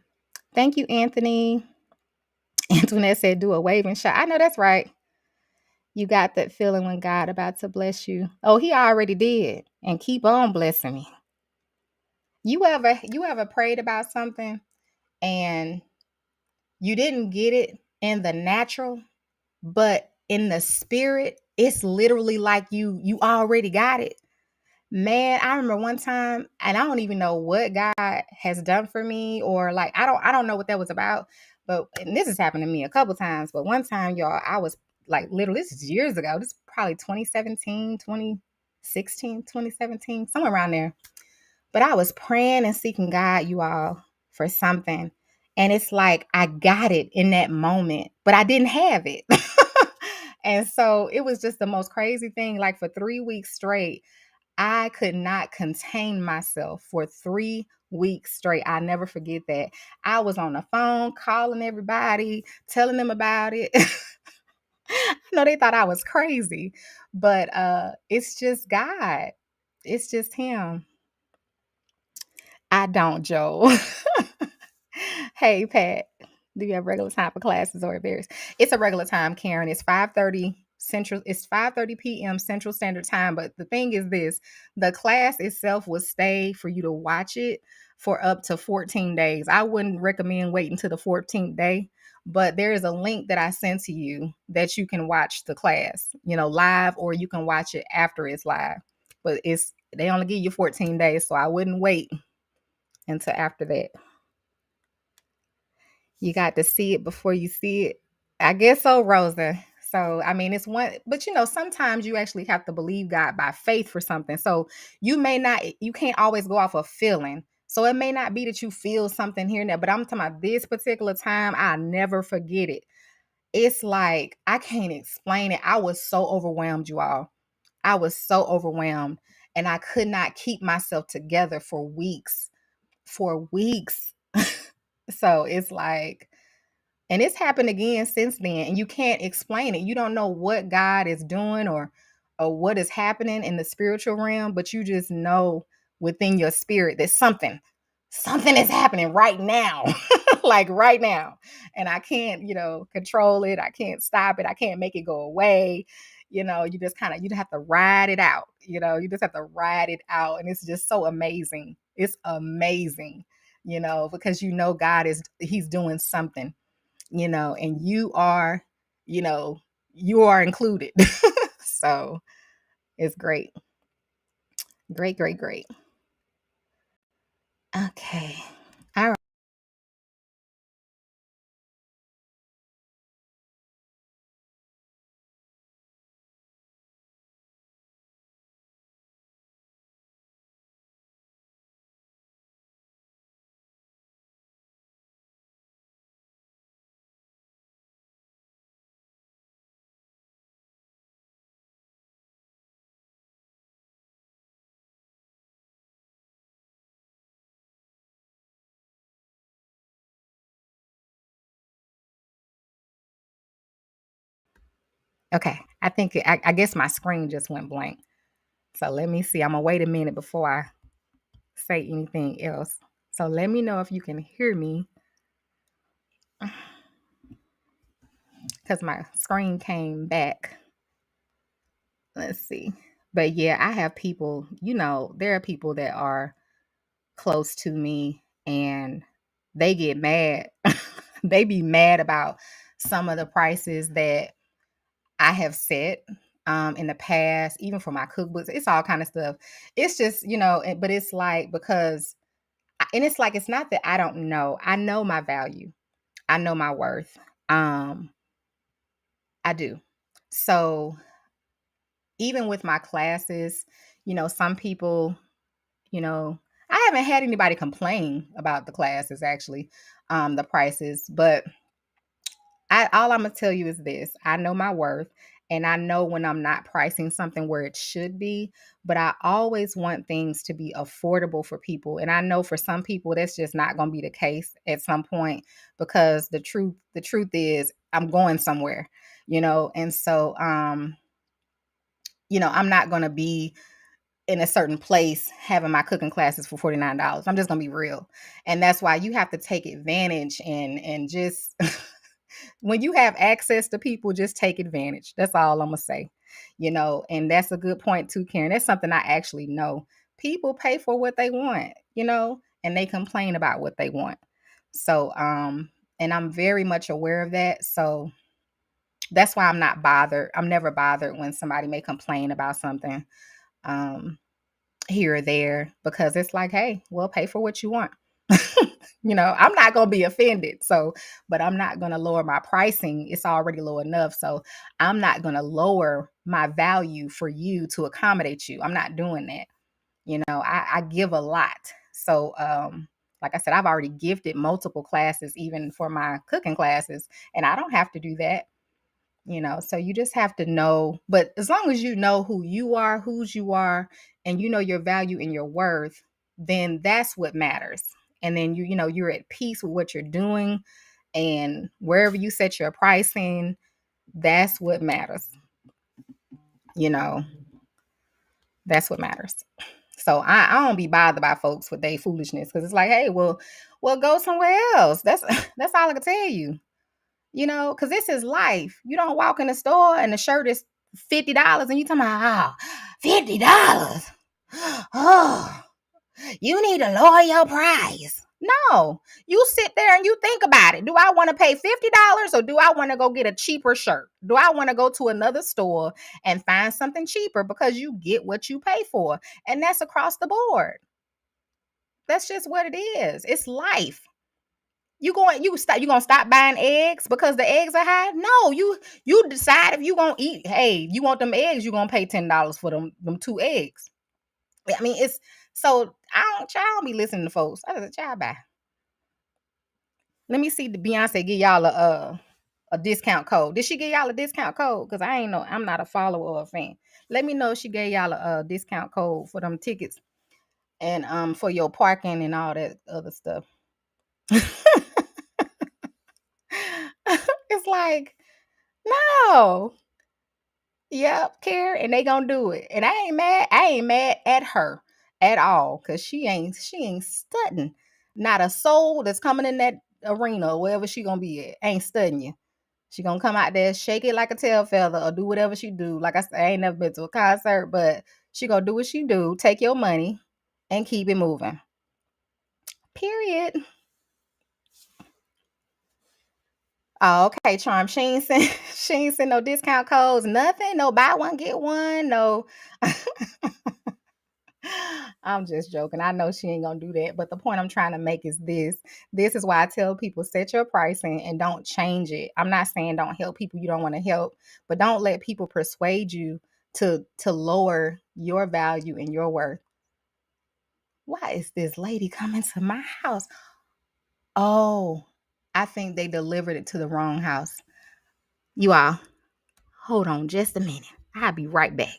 Thank you, Anthony. Antoinette said, do a waving shot. I know that's right. You got that feeling when God about to bless you. Oh, he already did. And keep on blessing me. You ever prayed about something and you didn't get it in the natural, but in the spirit, it's literally like you already got it. Man, I remember one time, and I don't even know what God has done for me, or like I don't know what that was about. But and this has happened to me a couple times. But one time, y'all, I was like literally, this is years ago. This is probably 2017, 2016, 2017, somewhere around there. But I was praying and seeking God, you all, for something. And it's like I got it in that moment, but I didn't have it. And so it was just the most crazy thing. Like for 3 weeks straight, I could not contain myself for 3 weeks straight. I never forget that. I was on the phone calling everybody, telling them about it. I know they thought I was crazy, but it's just God. It's just him. I don't, Joel. Hey, Pat. Do you have regular time for classes or it varies? It's a regular time, Karen. It's 5:30 Central. It's 5:30 p.m. Central Standard Time. But the thing is this: the class itself will stay for you to watch it for up to 14 days. I wouldn't recommend waiting to the 14th day, but there is a link that I sent to you that you can watch the class, live, or you can watch it after it's live. But they only give you 14 days, so I wouldn't wait until after that. You got to see it before you see it. I guess so, Rosa. So, I mean, it's one, but sometimes you actually have to believe God by faith for something. So, you can't always go off of feeling. So, it may not be that you feel something here and there, but I'm talking about this particular time, I never forget it. It's like, I can't explain it. I was so overwhelmed, you all. I was so overwhelmed, and I could not keep myself together for weeks. For weeks. So, it's like, and it's happened again since then, and you can't explain it. You don't know what God is doing or what is happening in the spiritual realm, but you just know within your spirit that something is happening right now. Like right now. And I can't, control it. I can't stop it. I can't make it go away. You just you have to ride it out. You just have to ride it out. And it's just so amazing. It's amazing, because God he's doing something, and you know, you are included. So it's great. Great, great, great. Okay. All right. Okay. I guess my screen just went blank. So let me see. I'm gonna wait a minute before I say anything else. So let me know if you can hear me. Because my screen came back. Let's see. But yeah, I have people, there are people that are close to me and they get mad. They be mad about some of the prices that I have set in the past, even for my cookbooks. It's all kind of stuff. It's just, but it's like and it's like it's not that I don't know. I know my value. I know my worth. Um, I do. So even with my classes, some people, you know, I haven't had anybody complain about the classes actually, the prices, but all I'm gonna tell you is this: I know my worth, and I know when I'm not pricing something where it should be. But I always want things to be affordable for people, and I know for some people that's just not gonna be the case at some point because the truth is I'm going somewhere, and so I'm not gonna be in a certain place having my cooking classes for $49. I'm just gonna be real, and that's why you have to take advantage and just when you have access to people, just take advantage. That's all I'm gonna say. And that's a good point too, Karen. That's something I actually know. People pay for what they want, and they complain about what they want. So, and I'm very much aware of that. So that's why I'm not bothered. I'm never bothered when somebody may complain about something um here or there because it's like, hey, well, pay for what you want. I'm not going to be offended. So, but I'm not going to lower my pricing. It's already low enough. So, I'm not going to lower my value for you to accommodate you. I'm not doing that. I give a lot. So, Like I said, I've already gifted multiple classes, even for my cooking classes, and I don't have to do that. So you just have to know. But as long as you know who you are, whose you are, and you know your value and your worth, then that's what matters. And then you're at peace with what you're doing, and wherever you set your pricing, that's what matters. You know, that's what matters. So I don't be bothered by folks with their foolishness, because it's like, hey, well, go somewhere else. That's that's all I can tell you. Because this is life. You don't walk in the store and the shirt is $50 and you talking about, $50. Oh, you need to lower your price. No, you sit there and you think about it. Do I want to pay $50 or do I want to go get a cheaper shirt? Do I want to go to another store and find something cheaper, because you get what you pay for? And that's across the board. That's just what it is. It's life. You gonna stop buying eggs because the eggs are high? No, you decide if you gonna eat. Hey, you want them eggs, you gonna pay $10 for them 2 eggs. I mean, it's so I don't be listening to folks. I said, child, bye. Let me see the Beyonce give y'all a discount code. Did she give y'all a discount code? Because I ain't know. I'm not a follower or a fan. Let me know if she gave y'all a discount code for them tickets and for your parking and all that other stuff. It's like, no. Yep, care, and they gonna do it. And I ain't mad. I ain't mad at her at all, because she ain't studying. Not a soul that's coming in that arena or wherever she gonna be at ain't studying you. She gonna come out there, shake it like a tail feather, or do whatever she do. Like I said, I ain't never been to a concert, but she gonna do what she do, take your money, and keep it moving. Period. Oh, okay, Charm. She ain't send she ain't send no discount codes, nothing. No buy one, get one. No. I'm just joking. I know she ain't gonna do that. But the point I'm trying to make is this. This is why I tell people, set your pricing and don't change it. I'm not saying don't help people you don't want to help, but don't let people persuade you to lower your value and your worth. Why is this lady coming to my house? Oh, I think they delivered it to the wrong house. You all, hold on just a minute. I'll be right back.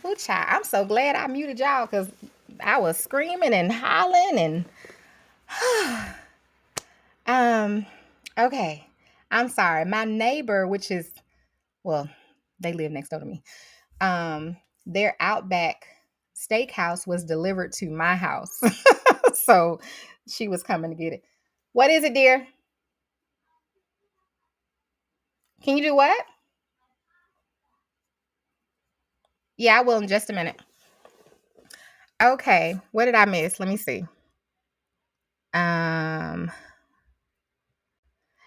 Ooh, child, I'm so glad I muted y'all, because I was screaming and hollering and okay. I'm sorry. My neighbor, which is well, they live next door to me. Um, their Outback steakhouse was delivered to my house. So she was coming to get it. What is it, dear? Can you do what? Yeah, I will in just a minute. Okay. What did I miss? Let me see. Um,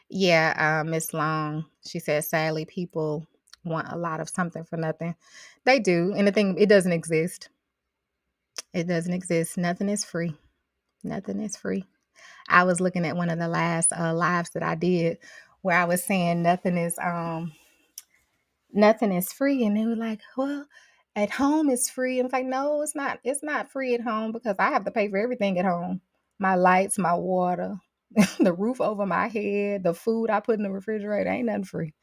yeah, Miss Long. She said sadly people want a lot of something for nothing. They do. And the thing it doesn't exist. It doesn't exist. Nothing is free. Nothing is free. I was looking at one of the last lives that I did where I was saying nothing is free, and they were like, well, at home it's free. I'm like, no, it's not free at home because I have to pay for everything at home. My lights, my water, the roof over my head, the food I put in the refrigerator, ain't nothing free.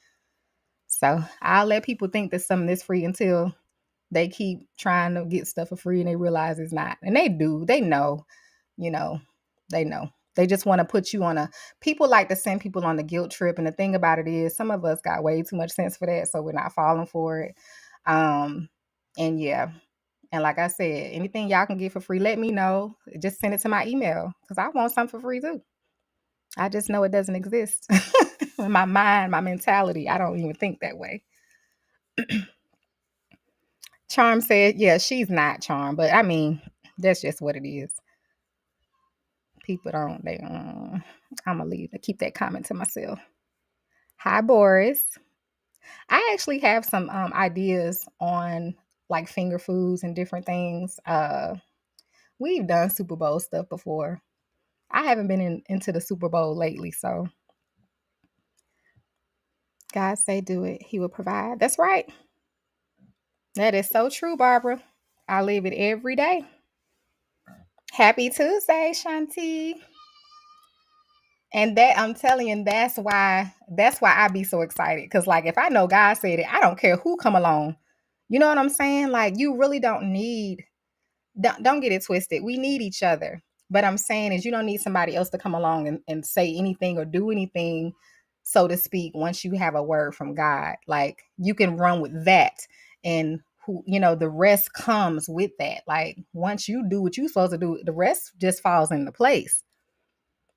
So I'll let people think that something is free until they keep trying to get stuff for free and they realize it's not. And they do. They know, you know, they know. They just want to put you on a people like to send people on the guilt trip. And the thing about it is some of us got way too much sense for that. So we're not falling for it. Um, and yeah. And like I said, anything y'all can get for free, let me know. Just send it to my email because I want something for free too. I just know it doesn't exist. In my mind, my mentality, I don't even think that way. Charm said, yeah, she's not Charm, but I mean, that's just what it is. People don't, I'm gonna leave to keep that comment to myself. Hi, Boris. I actually have some ideas on like finger foods and different things. We've done Super Bowl stuff before. I haven't been into the Super Bowl lately, so God say do it. He will provide. That's right. That is so true, Barbara. I live it every day. Happy Tuesday, Shanti. And that I'm telling you, that's why I be so excited. Cause like if I know God said it, I don't care who come along. You know what I'm saying? Like you really don't get it twisted. We need each other. But I'm saying is you don't need somebody else to come along and say anything or do anything, so to speak, once you have a word from God. Like you can run with that. And who, the rest comes with that. Like once you do what you're supposed to do, the rest just falls into place.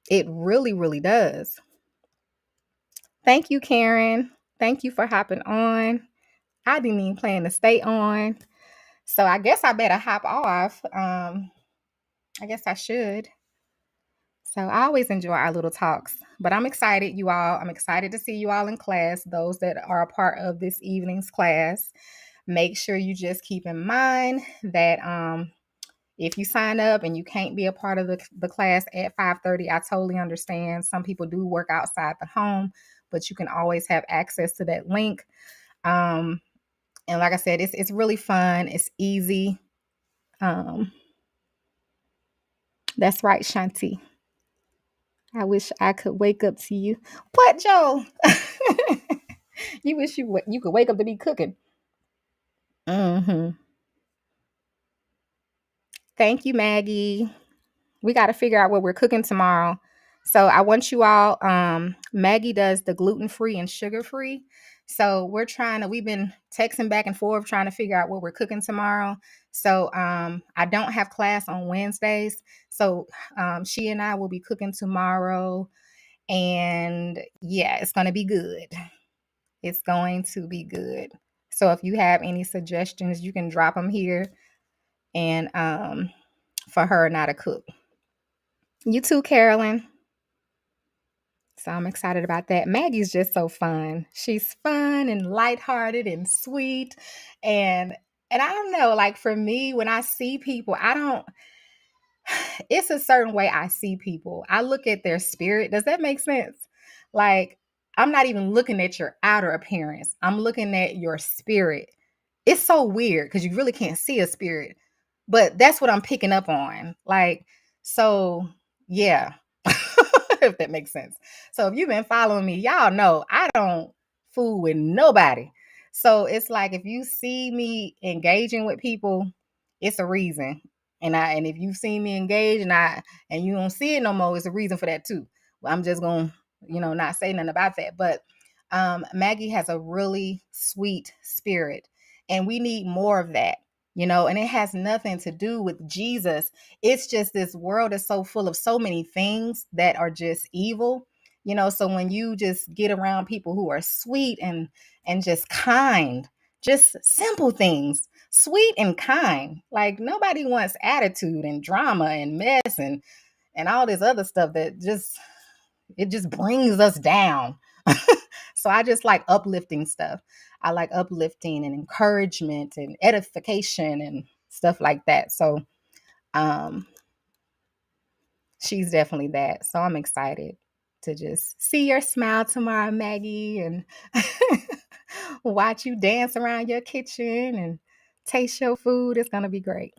It really, really does. Thank you, Karen. Thank you for hopping on. I didn't even plan to stay on. So I guess I better hop off. I guess I should. So I always enjoy our little talks, but I'm excited, you all. I'm excited to see you all in class, those that are a part of this evening's class. Make sure you just keep in mind that if you sign up and you can't be a part of the class at 5:30, I totally understand. Some people do work outside the home, but you can always have access to that link. Um, and like I said, it's really fun. It's easy. Um, that's right, Shanti. I wish I could wake up to you. What, Joe? You wish you could wake up to be cooking. Hmm. Thank you, Maggie. We got to figure out what we're cooking tomorrow. So I want you all. Maggie does the gluten free and sugar free. So we've been texting back and forth trying to figure out what we're cooking tomorrow. So I don't have class on Wednesdays. So she and I will be cooking tomorrow. And yeah, it's going to be good. It's going to be good. So if you have any suggestions, you can drop them here and for her not to cook. You too, Carolyn. So I'm excited about that. Maggie's just so fun. She's fun and lighthearted and sweet. And I don't know, like for me, when I see people, I don't it's a certain way I see people. I look at their spirit. Does that make sense? Like, I'm not even looking at your outer appearance. I'm looking at your spirit. It's so weird because you really can't see a spirit, but that's what I'm picking up on. Like, so yeah, if that makes sense. So if you've been following me, y'all know I don't fool with nobody. So it's like if you see me engaging with people, it's a reason. And if you've seen me engage and you don't see it no more, it's a reason for that too. Well, I'm just gonna, not say nothing about that. But Maggie has a really sweet spirit, and we need more of that. And it has nothing to do with Jesus. It's just this world is so full of so many things that are just evil. So when you just get around people who are sweet and just kind, just simple things, sweet and kind. Like nobody wants attitude and drama and mess and all this other stuff that just brings us down. So I just like uplifting stuff. I like uplifting and encouragement and edification and stuff like that. So um she's definitely that. So I'm excited to just see your smile tomorrow, Maggie, and watch you dance around your kitchen and taste your food. It's gonna be great.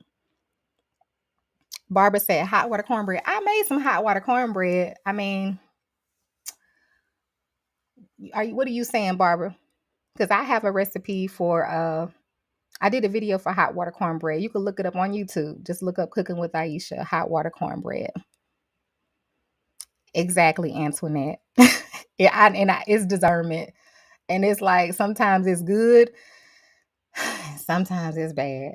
Barbara said hot water cornbread. I made some hot water cornbread. I mean, what are you saying, Barbara? Because I have a recipe for I did a video for hot water cornbread. You can look it up on YouTube. Just look up Cooking with Aisha, hot water cornbread. Exactly, Antoinette. Yeah, it's discernment. And it's like sometimes it's good, sometimes it's bad.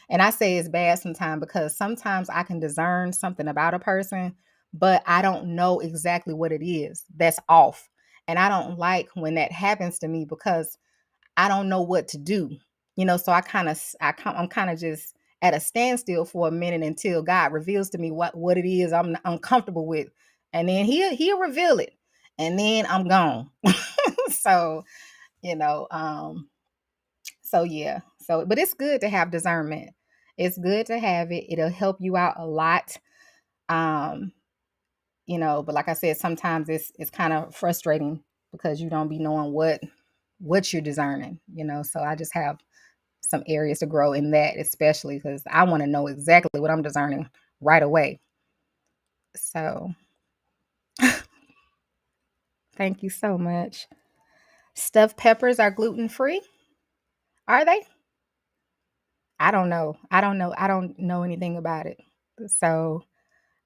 And I say it's bad sometimes because sometimes I can discern something about a person, but I don't know exactly what it is that's off. And I don't like when that happens to me because I don't know what to do. So I'm kind of just at a standstill for a minute until God reveals to me what it is I'm uncomfortable with. And then he'll reveal it. And then I'm gone. So, you know, so yeah. But it's good to have discernment. It's good to have it. It'll help you out a lot. Um, but like I said, sometimes it's kind of frustrating because you don't be knowing what you're discerning, So I just have some areas to grow in that, especially because I want to know exactly what I'm discerning right away. So thank you so much. Stuffed peppers are gluten free. Are they? I don't know. I don't know. I don't know anything about it. So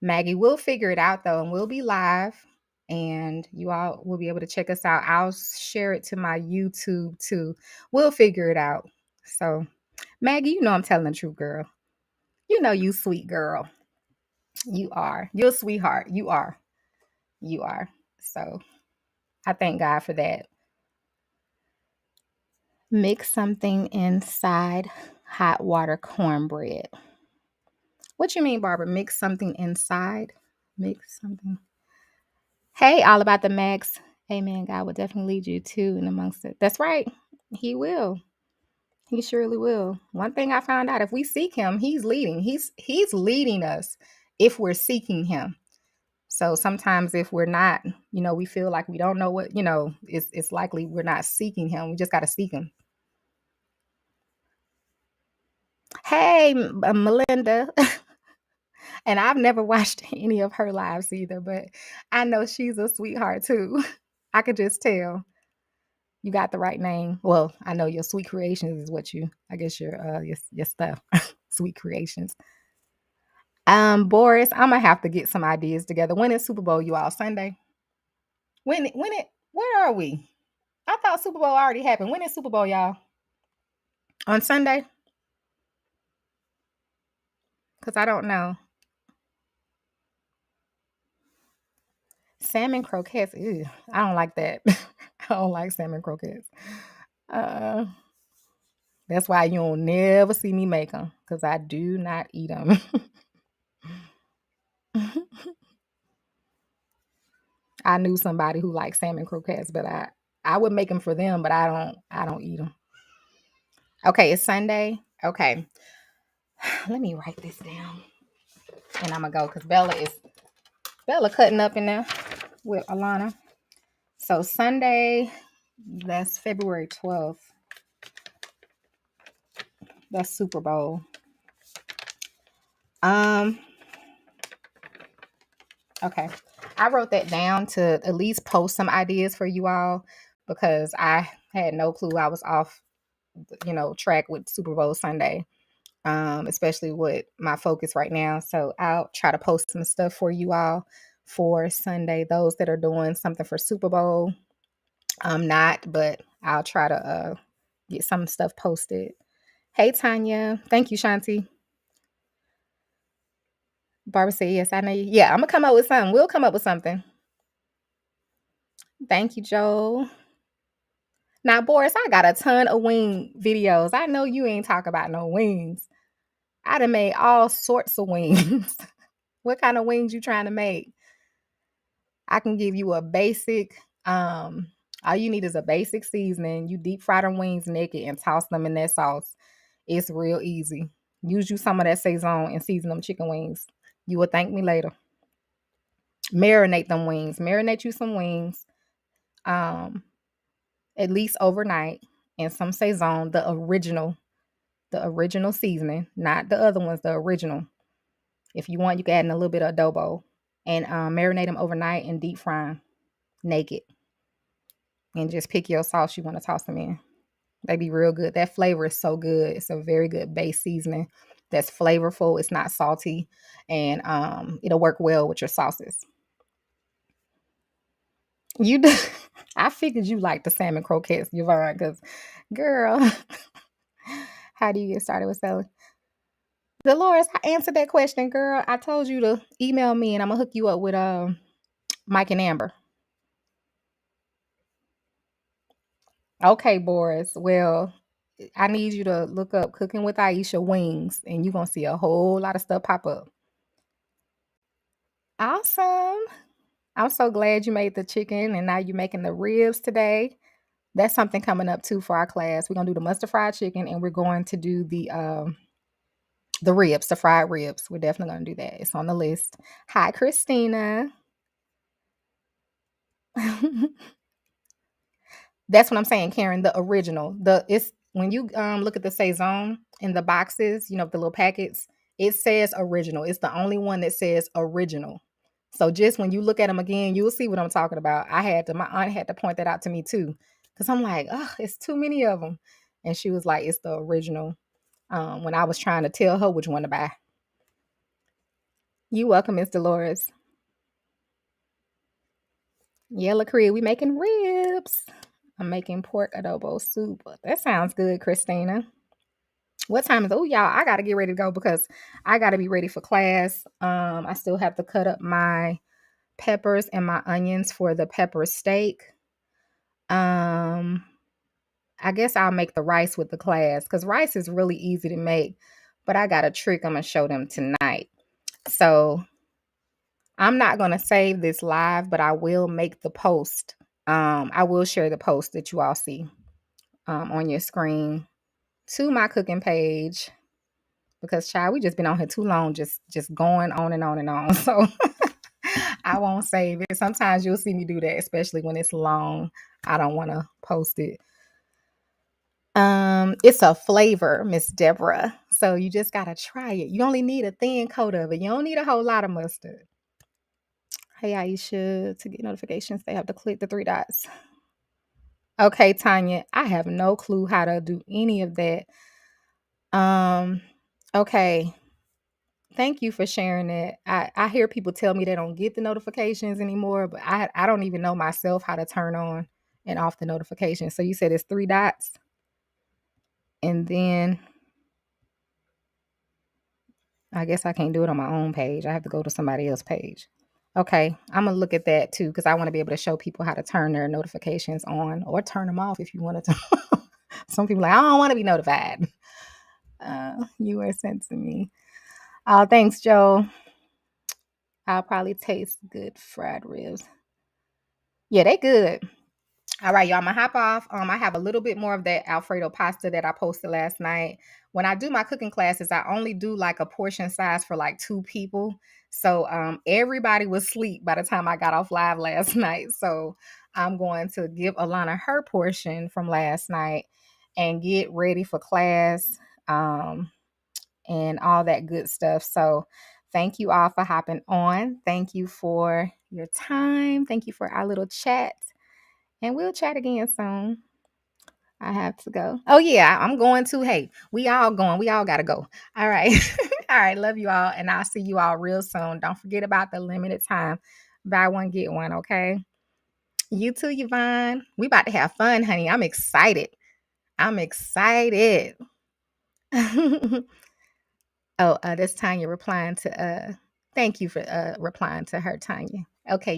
Maggie, we'll figure it out though, and we'll be live and you all will be able to check us out. I'll share it to my YouTube too. We'll figure it out. So Maggie, I'm telling the truth, girl. You sweet girl. You are. You're a sweetheart. You are. You are. So I thank God for that. Mix something inside hot water cornbread. What you mean, Barbara? Mix something inside? Mix something. Hey, all about the max. Amen. God will definitely lead you to and amongst it. That's right. He will. He surely will. One thing I found out, if we seek him, he's leading. He's leading us if we're seeking him. So sometimes if we're not, we feel like we don't know what, it's likely we're not seeking him. We just got to seek him. Hey, Melinda. And I've never watched any of her lives either, but I know she's a sweetheart too. I could just tell. You got the right name. Well, I know your Sweet Creations is what I guess your stuff. Sweet Creations. Boris, I'm gonna have to get some ideas together. When is Super Bowl, you all? Sunday? Where are we? I thought Super Bowl already happened. When is Super Bowl, y'all? On Sunday? Because I don't know. Salmon croquettes. Ew, I don't like that. I don't like salmon croquettes. Uh, that's why you'll never see me make them because I do not eat them. I knew somebody who likes salmon croquettes, but I would make them for them, but I don't eat them. Okay, it's Sunday. Okay, let me write this down, and I'm gonna go because Bella cutting up in there with Alana. So Sunday, that's February 12th. That's Super Bowl. Okay. I wrote that down to at least post some ideas for you all because I had no clue I was off, track with Super Bowl Sunday. especially with my focus right now. So I'll try to post some stuff for you all for Sunday. Those that are doing something for Super Bowl, I'm not, but I'll try to get some stuff posted. Hey Tanya, thank you, Shanti. Barbara said, yes, I know you. Yeah, I'm gonna come up with something. We'll come up with something. Thank you, Joel. Now, Boris, I got a ton of wing videos. I know you ain't talk about no wings. I done made all sorts of wings. What kind of wings you trying to make? I can give you a basic, all you need is a basic seasoning. You deep fry them wings naked and toss them in that sauce. It's real easy. Use you some of that Saison and season them chicken wings. You will thank me later. Marinate them wings. Marinate you some wings. At least overnight in some Saison, the original seasoning, not the other ones, the original. If you want, you can add in a little bit of adobo and marinate them overnight and deep fry them naked. And just pick your sauce you want to toss them in. They be real good. That flavor is so good. It's a very good base seasoning that's flavorful. It's not salty, and it'll work well with your sauces. You do. I figured you like the salmon croquettes, Yvonne, because girl, how do you get started with selling? Dolores, I answered that question, girl. I told you to email me and I'm gonna hook you up with Mike and Amber. Okay, Boris. Well, I need you to look up Cooking with Aisha wings and you're gonna see a whole lot of stuff pop up. Awesome. I'm so glad you made the chicken and now you're making the ribs today. That's something coming up too for our class. We're gonna do the mustard fried chicken and we're going to do the ribs, the fried ribs. We're definitely gonna do that. It's on the list. Hi, Christina. That's what I'm saying, Karen. The original. It's when you look at the Saison in the boxes, the little packets, it says original. It's the only one that says original. So just when you look at them again, you'll see what I'm talking about. My aunt had to point that out to me too. Because I'm like, oh, it's too many of them. And she was like, it's the original. When I was trying to tell her which one to buy. You welcome, Miss Dolores. Yeah, LaCree, we making ribs. I'm making pork adobo soup. That sounds good, Christina. What time is it? Oh, y'all, I gotta get ready to go because I gotta be ready for class. I still have to cut up my peppers and my onions for the pepper steak. Um, I guess I'll make the rice with the class because rice is really easy to make, but I got a trick I'm gonna show them tonight. So I'm not gonna save this live, but I will make the post. I will share the post that you all see on your screen to my cooking page because child, we just been on here too long, just going on and on and on. So I won't save it. Sometimes you'll see me do that, especially when it's long. I don't want to post it. It's a flavor, Miss Deborah. So you just gotta try it. You only need a thin coat of it. You don't need a whole lot of mustard. Hey Aisha, to get notifications, they have to click the three dots. Okay, Tanya, I have no clue how to do any of that. Okay. Thank you for sharing that. I hear people tell me they don't get the notifications anymore, but I don't even know myself how to turn on and off the notifications. So you said it's three dots, and then I guess I can't do it on my own page. I have to go to somebody else's page. Okay, I'm gonna look at that too because I want to be able to show people how to turn their notifications on or turn them off if you wanted to. Some people are like, I don't want to be notified. You were sent to me. Oh, thanks, Joe. I'll probably taste good fried ribs. Yeah, they good. All right, y'all. I'm gonna hop off. I have a little bit more of that Alfredo pasta that I posted last night. When I do my cooking classes, I only do like a portion size for like 2 people. So everybody was asleep by the time I got off live last night. So I'm going to give Alana her portion from last night and get ready for class. And all that good stuff. So thank you all for hopping on. Thank you for your time. Thank you for our little chat. And we'll chat again soon. I have to go. Oh yeah, I'm going too. Hey, we all going. We all gotta go. All right. All right. Love you all. And I'll see you all real soon. Don't forget about the limited time. Buy one, get one. Okay. You too, Yvonne. We about to have fun, honey. I'm excited. I'm excited. Oh, that's Tanya replying to thank you for replying to her, Tanya. Okay.